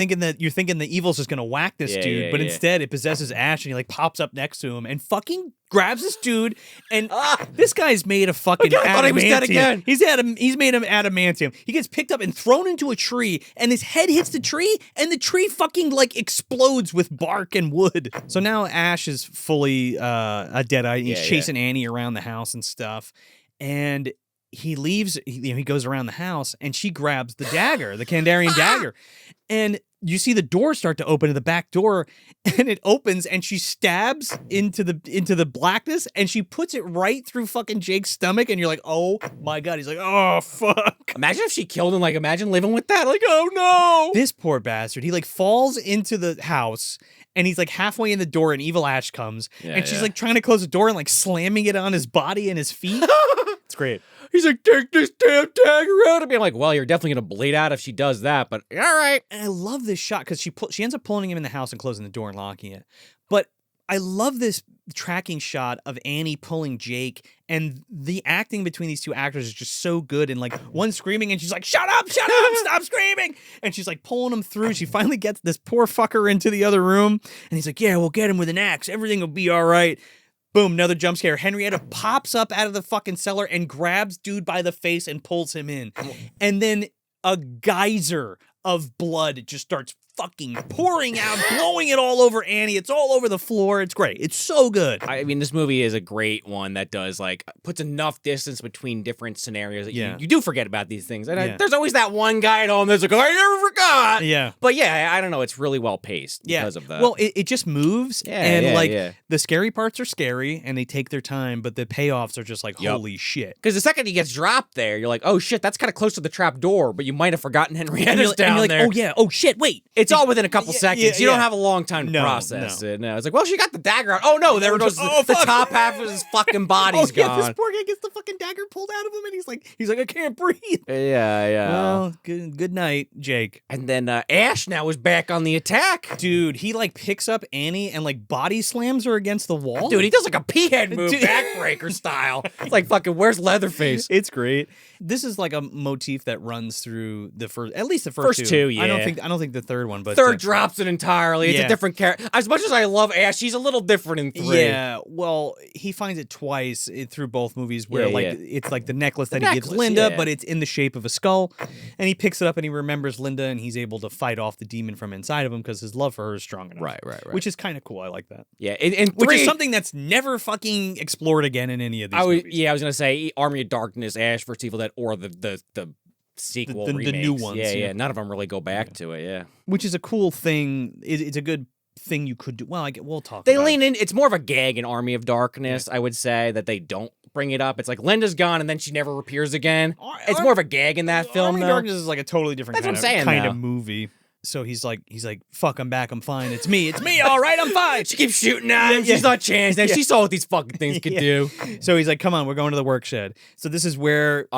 thinking the evil's just gonna whack this dude, but instead it possesses Ash and he like pops up next to him and fucking grabs this dude, and this guy's made of fucking adamantium. I thought he was dead again. He's made of adamantium. He gets picked up and thrown into a tree, and his head hits the tree, and the tree fucking like explodes with bark and wood. So now Ash is fully a Deadite. He's chasing Annie around the house and stuff, and he leaves. He goes around the house, and she grabs the dagger, the Kandarian dagger, and you see the door start to open to the back door, and it opens, and she stabs into the blackness, and she puts it right through fucking Jake's stomach, and you're like, oh my god. He's like, oh fuck. Imagine if she killed him. Like, imagine living with that. Like, oh no. This poor bastard. He like falls into the house, and he's like halfway in the door, and Evil Ash comes, and she's like trying to close the door and like slamming it on his body and his feet. It's great. He's like, take this damn dagger out of me. I'm like, well, you're definitely going to bleed out if she does that, but all right. And I love this shot because she ends up pulling him in the house and closing the door and locking it. But I love this tracking shot of Annie pulling Jake, and the acting between these two actors is just so good. And like one screaming, and she's like, shut up, stop screaming. And she's like pulling him through. She finally gets this poor fucker into the other room, and he's like, yeah, we'll get him with an axe. Everything will be all right. Boom, another jump scare. Henrietta pops up out of the fucking cellar and grabs dude by the face and pulls him in. And then a geyser of blood just starts fucking pouring out, blowing it all over Annie. It's all over the floor. It's great. It's so good. I mean, this movie is a great one that does like puts enough distance between different scenarios that you do forget about these things. And there's always that one guy at home that's like, I never forgot. Yeah. But yeah, I don't know. It's really well paced because of that. Well, it just moves. The scary parts are scary and they take their time, but the payoffs are just like, holy shit. Because the second he gets dropped there, you're like, oh shit, that's kind of close to the trap door, but you might have forgotten Henrietta's down there. Oh yeah. Oh shit, wait. It's all within a couple seconds. You don't have a long time to process it. No, it's like, well, she got the dagger out. Oh no, there goes the top half of his fucking body's gone. This poor guy gets the fucking dagger pulled out of him, and he's like, I can't breathe. Yeah. Well, good night, Jake. And then Ash now is back on the attack. Dude, he like picks up Annie and like body slams her against the wall. Dude, he does like a peahead move, backbreaker style. It's like fucking, where's Leatherface? It's great. This is like a motif that runs through at least the first two. Yeah. I don't think the third one, but third drops it entirely. It's a different character. As much as I love Ash, she's a little different in 3. Yeah, well, he finds it twice through both movies where it's like the necklace that he gives Linda, but it's in the shape of a skull, and he picks it up and he remembers Linda, and he's able to fight off the demon from inside of him because his love for her is strong enough. Right. Which is kind of cool. I like that. Yeah, and which is something that's never fucking explored again in any of these movies. Yeah, I was gonna say Army of Darkness, Ash vs. Evil Dead, or the sequel remakes. The new ones. Yeah. None of them really go back to it. Yeah, which is a cool thing. It's a good thing you could do. Well, we'll talk. They lean in. It's more of a gag in Army of Darkness. I would say that they don't bring it up. It's like Linda's gone and then she never appears again. It's more of a gag in that film. Army of Darkness is like a totally different kind of movie. So he's like, fuck, I'm back, I'm fine. It's me, all right, I'm fine. She keeps shooting at him. She's not chancing. She saw what these fucking things could do. So he's like, come on, we're going to the work shed. So this is where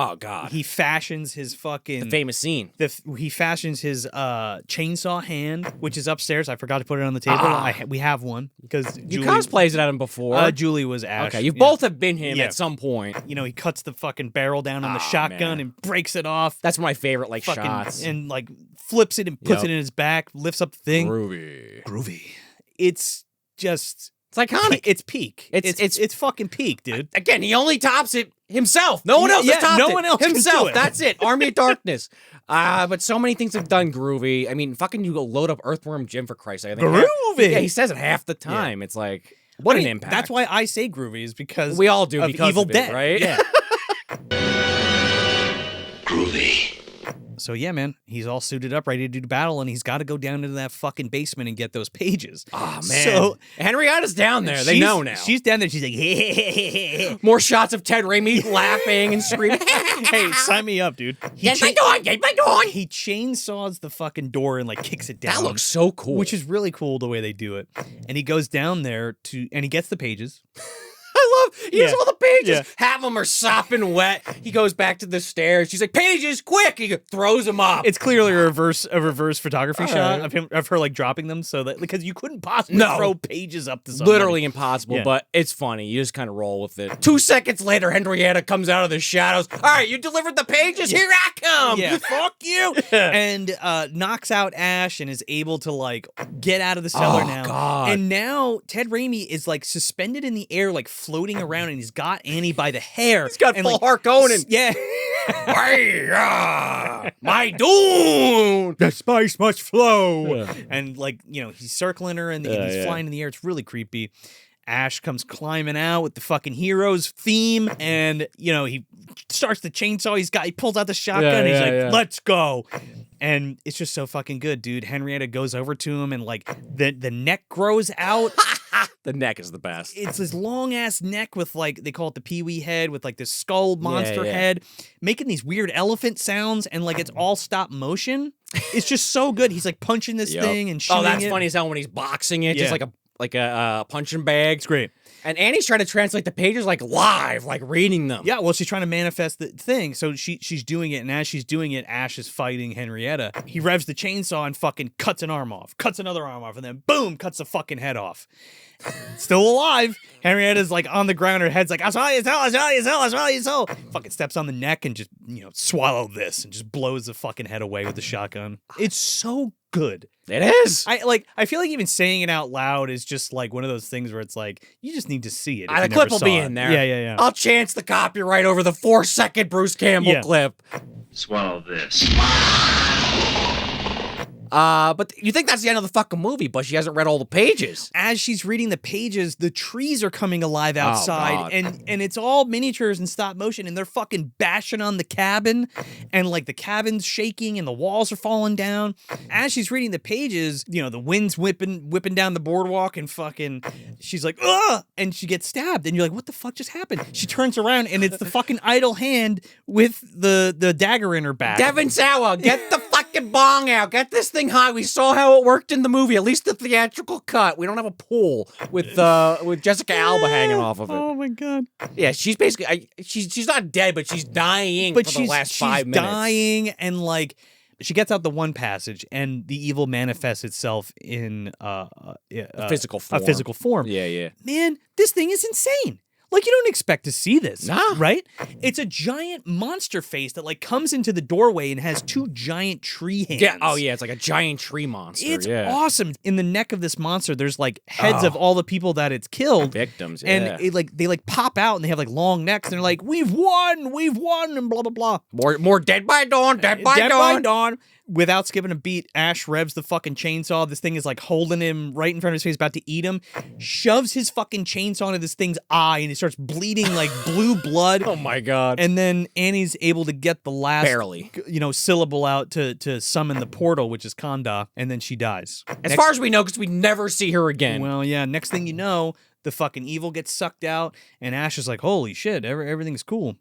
he fashions his fucking... The famous scene. He fashions his chainsaw hand, which is upstairs. I forgot to put it on the table. We have one because You cosplayed it at him before. Julie was Ash. Okay, you both have been him at some point. You know, he cuts the fucking barrel down on the shotgun and breaks it off. That's my favorite, like, shots. And, like, flips it and puts it in his back, lifts up the thing. Groovy. It's just... It's iconic. It's peak. It's fucking peak, dude. Again, he only tops it himself. No one else has topped it. No one else himself. Can do it. That's it. Army of Darkness. But so many things have done groovy. I mean, fucking you go load up Earthworm Jim for Christ's sake. Groovy. Yeah, he says it half the time. It's like, what an impact. That's why I say groovy is because we all do of because Evil of it, Dead, right? Yeah. Groovy. So yeah, man, he's all suited up, ready to do battle, and he's got to go down into that fucking basement and get those pages. Oh man! So Henrietta's down there. They know now. She's down there. She's like, hey. More shots of Ted Raimi laughing and screaming. Hey, sign me up, dude. Get my door! Get my door! He chainsaws the fucking door and like kicks it down. That looks so cool. Which is really cool the way they do it. And he goes down there and he gets the pages. He has all the pages. Half of them are sopping wet. He goes back to the stairs. She's like, pages, quick! He throws them up. It's clearly a reverse photography shot of her like dropping them, so that because you couldn't possibly throw pages up to somebody. Literally impossible, but it's funny. You just kind of roll with it. 2 seconds later, Henrietta comes out of the shadows. All right, you delivered the pages. Here I come. Yeah, fuck you. And knocks out Ash and is able to like get out of the cellar now. God. And now Ted Raimi is like suspended in the air, like floating around, and he's got Annie by the hair. He's got full Harkonnen. Yeah. My doom! The spice must flow. And like, you know, he's circling her and he's flying in the air. It's really creepy. Ash comes climbing out with the fucking heroes theme, and you know, he starts the chainsaw. He pulls out the shotgun. He's like, let's go. And it's just so fucking good, dude. Henrietta goes over to him and like the neck grows out. The neck is the best. It's this long ass neck with like, they call it the Pee-wee head with like this skull monster head, making these weird elephant sounds, and like it's all stop motion. It's just so good. He's like punching this thing and shooting that's funny as hell when he's boxing it, just like a punching bag. It's great. And Annie's trying to translate the pages like live, like reading them. Yeah, well, she's trying to manifest the thing, so she's doing it, and as she's doing it, Ash is fighting Henrietta. He revs the chainsaw and fucking cuts an arm off, cuts another arm off, and then boom, cuts the fucking head off. Still alive. Henrietta's like on the ground, her head's like, I swallow your soul. Fucking steps on the neck and just, you know, swallow this, and just blows the fucking head away with the shotgun. It's so good. It is. I feel like even saying it out loud is just like one of those things where it's like, you just need to see it. The clip will be in there. Yeah. I'll chance the copyright over the 4-second Bruce Campbell clip. Swallow this. But you think that's the end of the fucking movie, but she hasn't read all the pages. As she's reading the pages, the trees are coming alive outside, and it's all miniatures and stop motion, and they're fucking bashing on the cabin, and like the cabin's shaking and the walls are falling down. As she's reading the pages, you know, the wind's whipping down the boardwalk, and fucking she's like, ugh, and she gets stabbed, and you're like, what the fuck just happened? She turns around, and it's the fucking idle hand with the dagger in her back. Devin Sawa, get the fucking bong out. Get this thing high. We saw how it worked in the movie, at least the theatrical cut. We don't have a pool with Jessica Alba hanging off of it. Oh my god. Yeah, she's basically she's not dead, but she's dying for the last 5 minutes. She's dying, and like she gets out the one passage, and the evil manifests itself in a physical form. A physical form. Yeah. Man, this thing is insane. Like, you don't expect to see this, nah. Right? It's a giant monster face that, like, comes into the doorway and has 2 giant tree hands. Yeah, oh yeah, it's like a giant tree monster. It's awesome. In the neck of this monster, there's, like, heads of all the people that it's killed. Victims, yeah. And, they pop out, and they have, like, long necks, and they're like, we've won, and blah, blah, blah. More Dead by Dawn, Dead by Dawn. Without skipping a beat, Ash revs the fucking chainsaw. This thing is like holding him right in front of his face, about to eat him. Shoves his fucking chainsaw into this thing's eye, and it starts bleeding like blue blood. Oh my god! And then Annie's able to get the last, barely, syllable out to summon the portal, which is Kanda, and then she dies. As far as we know, because we never see her again. Well, yeah. Next thing you know, the fucking evil gets sucked out, and Ash is like, "Holy shit! Everything's cool."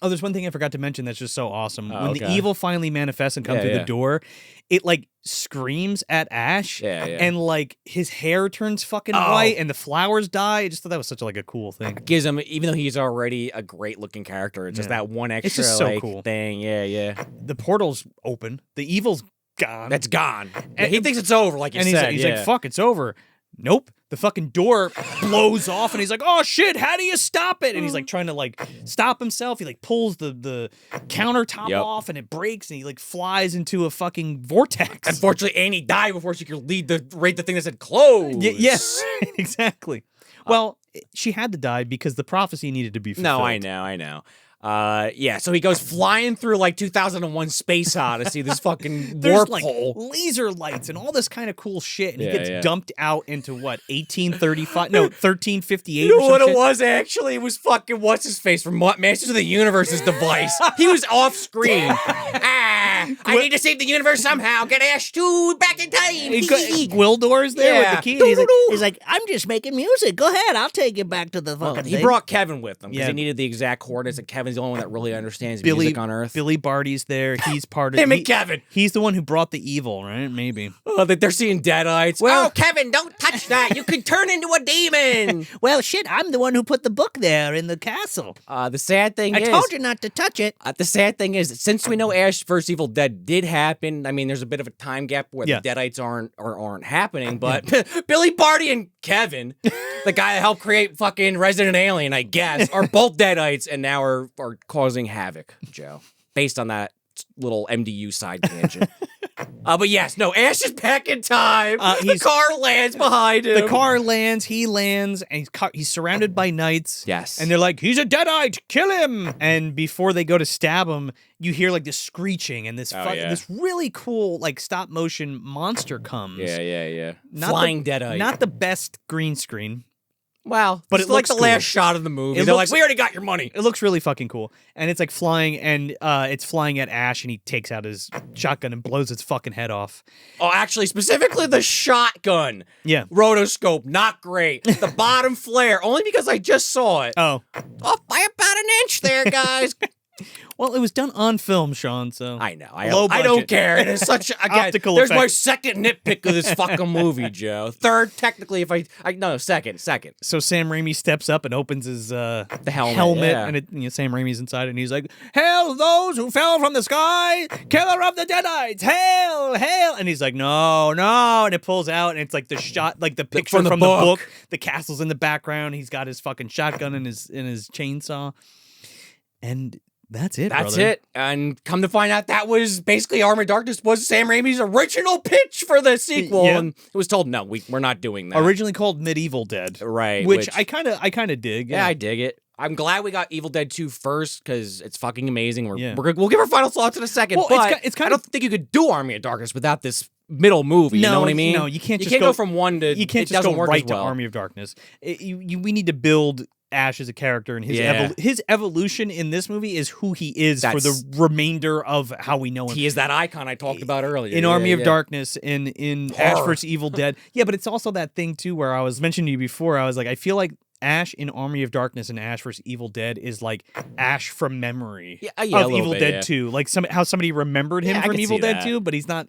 Oh, there's one thing I forgot to mention that's just so awesome. Oh, when okay. the evil finally manifests and comes Yeah, through yeah. the door, it like screams at Ash, Yeah, yeah. and like his hair turns fucking Oh. white, and the flowers die. I just thought that was such like a cool thing. Gives him, even though he's already a great looking character, it's just Yeah. that one extra It's just so like, cool. thing. Yeah, yeah. The portal's open. The evil's gone. That's gone. And- He thinks it's over, like you and said. he's yeah. like, "Fuck, it's over." Nope. The fucking door blows off, and he's like, "Oh shit! How do you stop it?" And he's like trying to like stop himself. He like pulls the countertop Yep. off, and it breaks, and he like flies into a fucking vortex. Unfortunately, Annie died before she could rate the thing that said close. Yes, exactly. Well, she had to die because the prophecy needed to be fulfilled. No, I know. Yeah, so he goes flying through like 2001 Space Odyssey, this fucking There's warp like hole. laser lights and all this kind of cool shit, and Yeah, he gets yeah. dumped out into what 1835? No, 1358. You know or some what shit? it was actually? It was fucking what's his face from Masters of the Universe's device. He was off screen. I need to save the universe somehow. Get Ash 2 back in time. Gwildor's there Yeah. with the key. And he's like, "I'm just making music. Go ahead, I'll take you back to the fucking He thing." brought Kevin with him because Yeah. he needed the exact coordinates, and Kevin's the only one that really understands Billy music on Earth. Billy Barty's there. He's part of Him and Kevin. He's the one who brought the evil, right? Maybe. Oh, they're seeing Deadites. Well- Oh, Kevin, don't touch that. You could turn into a demon. Well, shit, I'm the one who put the book there in the castle. The sad thing I is, told you not to touch it. the sad thing is, since we know Ash vs. Evil Dead did happen, I mean, there's a bit of a time gap where Yeah. the Deadites aren't happening, but Billy Barty and Kevin, the guy that helped create fucking Resident Alien, I guess, are both Deadites and now are causing havoc, Joe, based on that little MDU side tangent. But yes, no, Ash is back in time. The car lands behind him. The car lands, he lands, and he's surrounded by knights. Yes. And they're like, "He's a Deadite, kill him!" And before they go to stab him, you hear like this screeching, and this yeah. this really cool like stop motion monster comes. Yeah. Not Flying the, Deadite. Not the best green screen. Well, But it's it like looks the cool. last shot of the movie. It They're looks- like, we already got your money. It looks really fucking cool. And it's like flying, and it's flying at Ash, and he takes out his shotgun and blows its fucking head off. Oh, actually, specifically the shotgun. Yeah. Rotoscope, not great. The bottom flare, only because I just saw it. Oh. Off by about an inch there, guys. Well, it was done on film, Sean, so. I know. Low I don't budget. care. It is such a, again, Optical there's my effect. second nitpick of this fucking movie, Joe. Third, technically, if second. So Sam Raimi steps up and opens his helmet, yeah. and Sam Raimi's inside, and he's like, "Hail those who fell from the sky, killer of the Deadites! Hail, hail!" And he's like, "No, no!" And it pulls out, and it's like the shot, like the picture from the book. The castle's in the background. He's got his fucking shotgun and his chainsaw, and that's it. That's brother. it. And come to find out, that was basically Army of Darkness was Sam Raimi's original pitch for the sequel. Yeah. And it was told, no, we're not doing that. Originally called Medieval Dead, Right. Which I kind of dig. Yeah, I dig it. I'm glad we got Evil Dead 2 first because it's fucking amazing. Yeah. We'll give our final thoughts in a second. Well, but it's kind I don't think you could do Army of Darkness without this middle movie. You know what I mean? No, you can't. You Just can't go from one to. You can't it just doesn't go work right as well. to Army of Darkness. We need to build Ash as a character, and his Yeah. his evolution in this movie is who he is for That's- the remainder of how we know him. He is that icon I talked about earlier. In Yeah, Army of yeah. Darkness, in Ash Horror. vs. Evil Dead. Yeah, but it's also that thing too where I was mentioning to you before. I was like, I feel like Ash in Army of Darkness and Ash vs. Evil Dead is like Ash from memory Yeah, yeah, a of little Evil bit, Dead yeah. 2. Like how somebody remembered him Yeah, I from could Evil see Dead that. 2, but he's not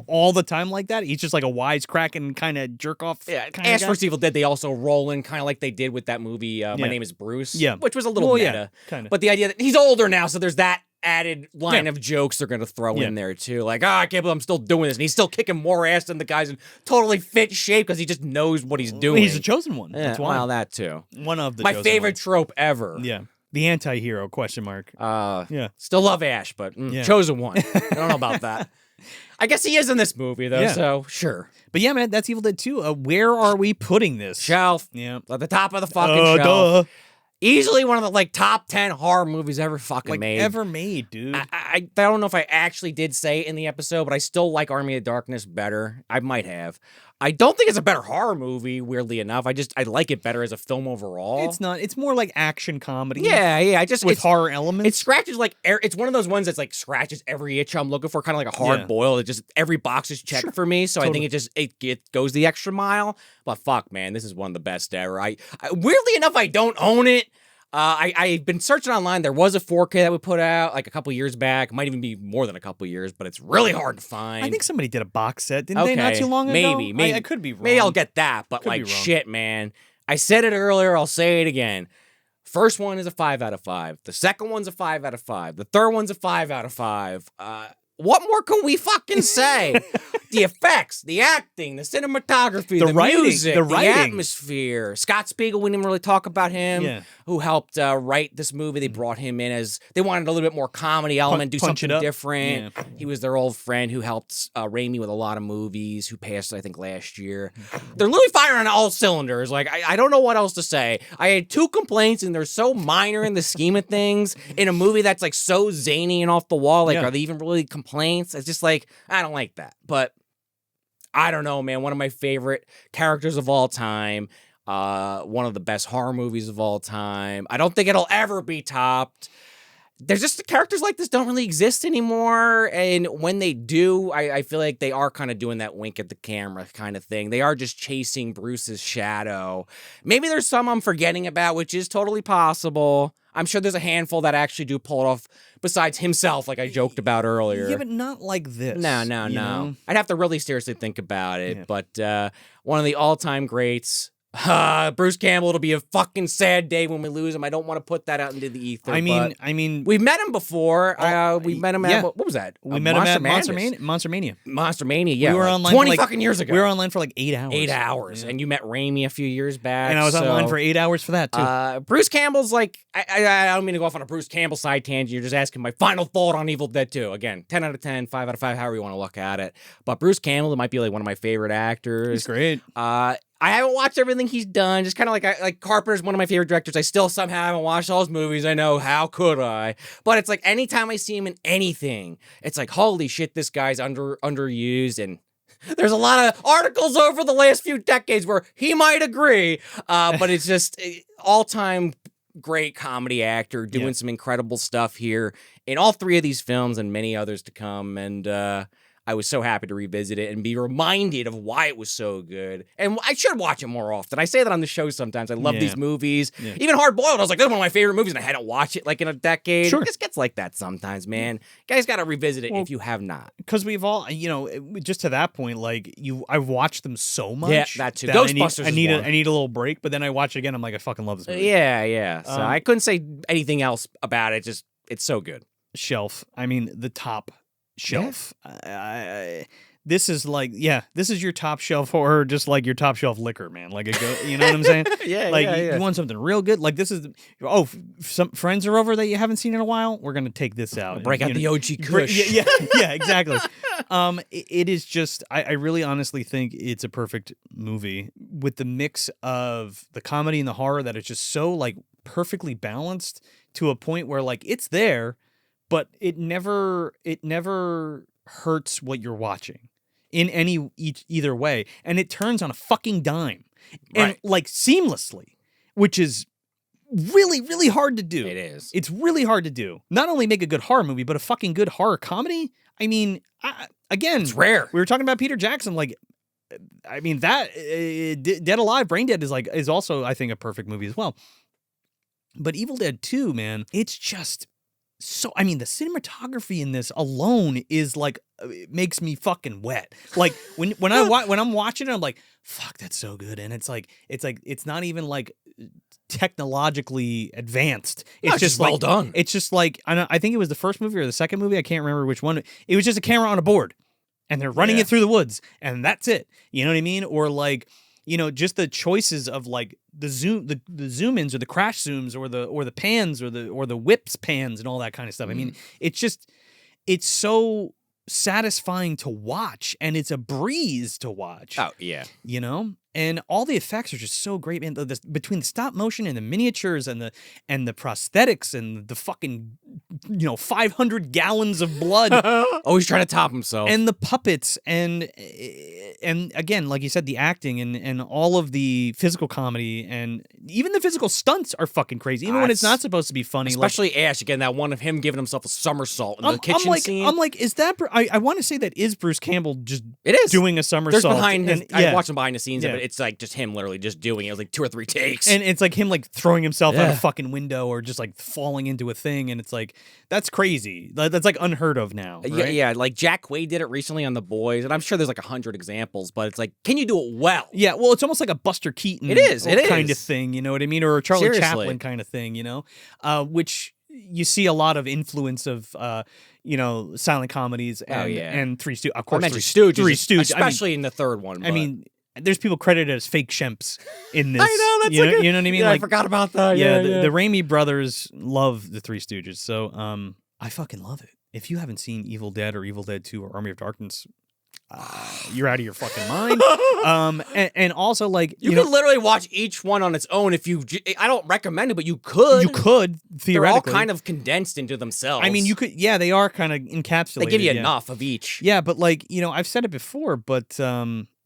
all the time like that. He's just like a wisecracking kind of jerk off. Yeah, kinda Ash guy. vs. Evil Dead, they also roll in kind of like they did with that movie, My Yeah. Name is Bruce. Yeah. Which was a little Well, meta. yeah, kinda. But the idea that he's older now, so there's that added line Yeah. of jokes they're going to throw Yeah. in there too. Like, I can't believe I'm still doing this. And he's still kicking more ass than the guys in totally fit shape because he just knows what he's doing. He's the chosen one. Yeah, That's why. well, that too. One of the My chosen favorite ones. trope ever. Yeah. The anti-hero, question mark. Yeah. Still love Ash, but Yeah. chosen one. I don't know about that. I guess he is in this movie, though, Yeah. so sure. But yeah, man, that's Evil Dead 2. Where are we putting this? Shelf. Yeah. At the top of the fucking shelf. Duh. Easily one of the top 10 horror movies ever fucking Like made. ever made, dude. I don't know if I actually did say it in the episode, but I still like Army of Darkness better. I might have. I don't think it's a better horror movie, weirdly enough. I like it better as a film overall. It's not. It's more like action comedy. Yeah. I just With it's, horror elements. it scratches like it's one of those ones that's like scratches every itch I'm looking for, kind of like a hard Yeah. boil. It just every box is checked for me, so I think it goes the extra mile. But fuck, man, this is one of the best ever. I weirdly enough, I don't own it. I've been searching online. There was a 4K that we put out like a couple years back. It might even be more than a couple years, but it's really hard to find. I think somebody did a box set, didn't they, not too long ago? Maybe. I could be wrong. Maybe I'll get that, but Could be like, wrong. shit, man. I said it earlier. I'll say it again. First one is a 5 out of 5. The second one's a 5 out of 5. The third one's a 5 out of 5. What more can we fucking say? The effects, the acting, the cinematography, the writing, music, the the writing. atmosphere. Scott Spiegel, we didn't really talk about him, Yeah. who helped write this movie. They brought him in as, they wanted a little bit more comedy element, do punch it something up. different. Yeah. He was their old friend who helped Raimi with a lot of movies, who passed, I think, last year. They're literally firing on all cylinders. Like, I don't know what else to say. I had 2 complaints, and they're so minor in the scheme of things in a movie that's like so zany and off the wall. Like, are they even really complaints? It's just like, I don't like that. But I don't know, man. One of my favorite characters of all time. One of the best horror movies of all time. I don't think it'll ever be topped. There's just characters like this don't really exist anymore. And when they do, I feel like they are kind of doing that wink at the camera kind of thing. They are just chasing Bruce's shadow. Maybe there's some I'm forgetting about, which is totally possible. I'm sure there's a handful that actually do pull it off besides himself, like I joked about earlier. Yeah, but not like this. No. you know? I'd have to really seriously think about it. Yeah. But one of the all-time greats, Bruce Campbell. It'll be a fucking sad day when we lose him. I don't want to put that out into the ether. I but mean, we've met him before. We met him at yeah. what was that? we met him at Monster Monster Mania. Monster Mania. Yeah, We were like online 20 for like, fucking years ago. We were online for like 8 hours. 8 hours, Yeah. and you met Raimi a few years back. And I was online so, for 8 hours for that too. Bruce Campbell's like, I don't mean to go off on a Bruce Campbell side tangent. You're just asking my final thought on Evil Dead 2. Again, 10 out of 10, 5 out of 5, however you want to look at it. But Bruce Campbell, it might be like one of my favorite actors. He's great. I haven't watched everything he's done. Just kind of like Carpenter's one of my favorite directors. I still somehow haven't watched all his movies. I know, how could I? But it's like anytime I see him in anything, it's like, holy shit, this guy's underused. And there's a lot of articles over the last few decades where he might agree. But it's just all-time great comedy actor doing some incredible stuff here in all 3 of these films and many others to come. And I was so happy to revisit it and be reminded of why it was so good. And I should watch it more often. I say that on the show sometimes. I love these movies. Yeah. Even Hard Boiled, I was like, this is one of my favorite movies, and I hadn't watched it like in a decade. Sure. It just gets like that sometimes, man. You guys got to revisit it if you have not. Because we've all, just to that point, like I've watched them so much. Yeah, that too. Ghostbusters I need a little break, but then I watch it again. I'm like, I fucking love this movie. Yeah. So I couldn't say anything else about it. Just, it's so good. Shelf. I mean, the top shelf. This is like, this is your top shelf horror, just like your top shelf liquor, man. Like, you know what I'm saying? You want something real good? Like, this is, some friends are over that you haven't seen in a while. We're gonna take this out. Break out the OG Kush. Yeah, exactly. It is just, I really honestly think it's a perfect movie with the mix of the comedy and the horror that is just so like perfectly balanced to a point where like it's there, but it never hurts what you're watching in either way, and it turns on a fucking dime and like seamlessly, which is really, really hard to do. It is. It's really hard to do. Not only make a good horror movie, but a fucking good horror comedy. I mean, again, it's rare. We were talking about Peter Jackson. Like, I mean, that Dead Alive, Brain Dead is also, I think, a perfect movie as well. But Evil Dead 2, man, it's just so, I mean, the cinematography in this alone is like, it makes me fucking wet. Like when I'm watching it, I'm like, fuck, that's so good. And it's not even like technologically advanced. It's just well like, done. It's just like, I think it was the first movie or the second movie. I can't remember which one. It was just a camera on a board and they're running it through the woods and that's it. You know what I mean? Or like, just the choices of like the zoom ins or the crash zooms or the pans or the whips pans and all that kind of stuff. I mean, it's so satisfying to watch and it's a breeze to watch. Oh yeah. And all the effects are just so great, man. Between the stop motion and the miniatures and the prosthetics and the fucking 500 gallons of blood. Always trying to top himself. And the puppets and again, like you said, the acting and all of the physical comedy and even the physical stunts are fucking crazy. Even when it's not supposed to be funny. Especially Ash, again, that one of him giving himself a somersault in the kitchen scene. I'm like, is that... I want to say that is Bruce Campbell just doing a somersault. There's behind his... I watched him behind the scenes, but it's like just him literally just doing it. It was like 2 or 3 takes. And it's like him like throwing himself out a fucking window or just like falling into a thing. And it's like, that's crazy. That's like unheard of now. Right? Yeah, like Jack Quaid did it recently on The Boys. And I'm sure there's like 100 examples, but it's like, can you do it well? Yeah, well, it's almost like a Buster Keaton kind of thing, you know what I mean? Or a Charlie Chaplin kind of thing, which you see a lot of influence of, silent comedies and Three Stooges. Of course, Three Stooges. Especially in the third one. I mean, there's people credited as fake Shemps in this. I know, that's you know what I mean? Yeah, I forgot about that. The Raimi brothers love the Three Stooges, so I fucking love it. If you haven't seen Evil Dead or Evil Dead 2 or Army of Darkness, you're out of your fucking mind. And also, like, you could literally watch each one on its own if you... I don't recommend it, but you could. You could, theoretically. They're all kind of condensed into themselves. I mean, you could... Yeah, they are kind of encapsulated. They give you enough of each. Yeah, but, like, I've said it before, but...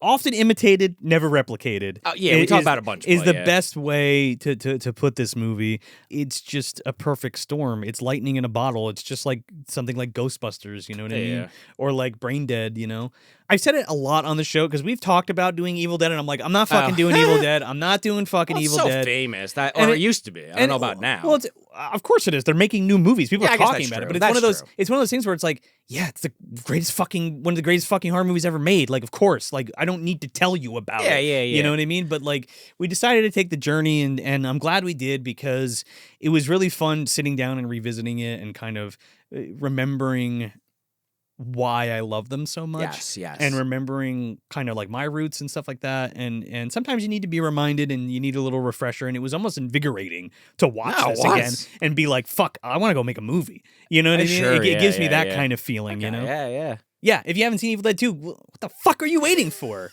often imitated, never replicated. We talk about it a bunch. Is the best way to put this movie. It's just a perfect storm. It's lightning in a bottle. It's just like something like Ghostbusters, you know what I mean? Or like Brain Dead, I've said it a lot on the show because we've talked about doing Evil Dead, and I'm like, I'm not fucking doing Evil Dead. I'm not doing fucking Evil Dead. It's so famous. It used to be. I don't know about now. Well, of course it is. They're making new movies. People are talking about it. But it's one of those things where it's like, yeah, it's one of the greatest fucking horror movies ever made. Like, of course. Like, I don't need to tell you about it. Yeah. You know what I mean? But like, we decided to take the journey, and I'm glad we did because it was really fun sitting down and revisiting it and kind of remembering why I love them so much. Yes. And remembering kind of like my roots and stuff like that. And sometimes you need to be reminded and you need a little refresher. And it was almost invigorating to watch this again and be like, fuck, I want to go make a movie. You know what I mean? Sure, it gives me that kind of feeling, Yeah. Yeah, if you haven't seen Evil Dead 2, what the fuck are you waiting for?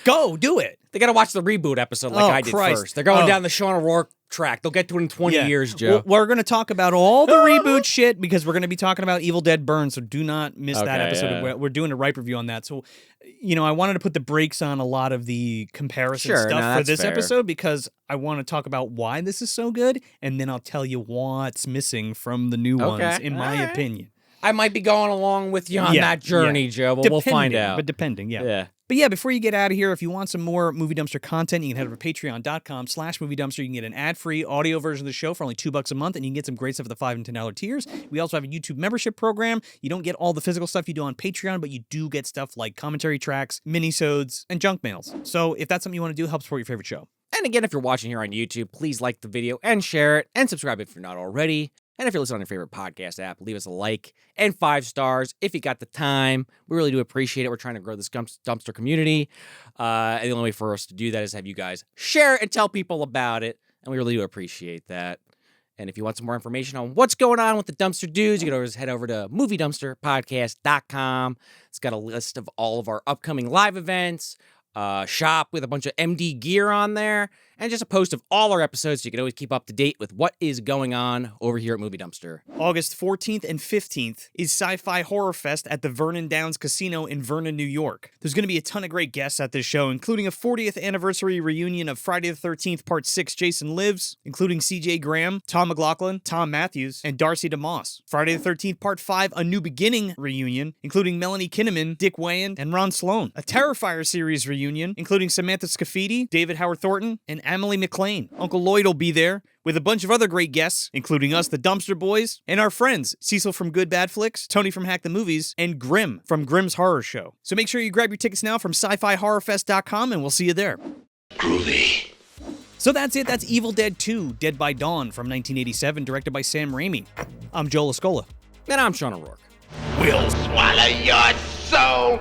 Go, do it. They got to watch the reboot episode like I did first. They're going down the Sean O'Rourke track. They'll get to it in 20 years, Joe. We're going to talk about all the reboot shit because we're going to be talking about Evil Dead Burn, so do not miss that episode. Yeah. We're doing a ripe review on that. So, I wanted to put the brakes on a lot of the comparison stuff for this episode because I want to talk about why this is so good, and then I'll tell you what's missing from the new ones, in my opinion. I might be going along with you on that journey, Joe, but we'll find out. But depending, But yeah, before you get out of here, if you want some more Movie Dumpster content, you can head over to patreon.com/Movie Dumpster. You can get an ad-free audio version of the show for only $2 a month, and you can get some great stuff at the $5 and $10 tiers. We also have a YouTube membership program. You don't get all the physical stuff you do on Patreon, but you do get stuff like commentary tracks, minisodes, and junk mails. So if that's something you want to do, help support your favorite show. And again, if you're watching here on YouTube, please like the video and share it, and subscribe if you're not already. And if you're listening on your favorite podcast app, leave us a like and 5 stars if you got the time. We really do appreciate it. We're trying to grow this dumpster community. And the only way for us to do that is have you guys share it and tell people about it. And we really do appreciate that. And if you want some more information on what's going on with the Dumpster Dudes, you can always head over to moviedumpsterpodcast.com. It's got a list of all of our upcoming live events, shop with a bunch of MD gear on there, and just a post of all our episodes so you can always keep up to date with what is going on over here at Movie Dumpster. August 14th and 15th is Sci-Fi Horror Fest at the Vernon Downs Casino in Vernon, New York. There's going to be a ton of great guests at this show, including a 40th anniversary reunion of Friday the 13th Part 6 Jason Lives, including CJ Graham, Tom McLaughlin, Tom Matthews, and Darcy DeMoss. Friday the 13th Part 5 A New Beginning reunion, including Melanie Kinnaman, Dick Wayand, and Ron Sloan. A Terrifier series reunion, including Samantha Scafidi, David Howard Thornton, and Emily McLean. Uncle Lloyd will be there, with a bunch of other great guests, including us, the Dumpster Boys, and our friends, Cecil from Good Bad Flicks, Tony from Hack the Movies, and Grim from Grimm's Horror Show. So make sure you grab your tickets now from sci-fihorrorfest.com, and we'll see you there. Groovy. So that's it. That's Evil Dead 2, Dead by Dawn from 1987, directed by Sam Raimi. I'm Joe Lascola. And I'm Sean O'Rourke. We'll swallow your soul.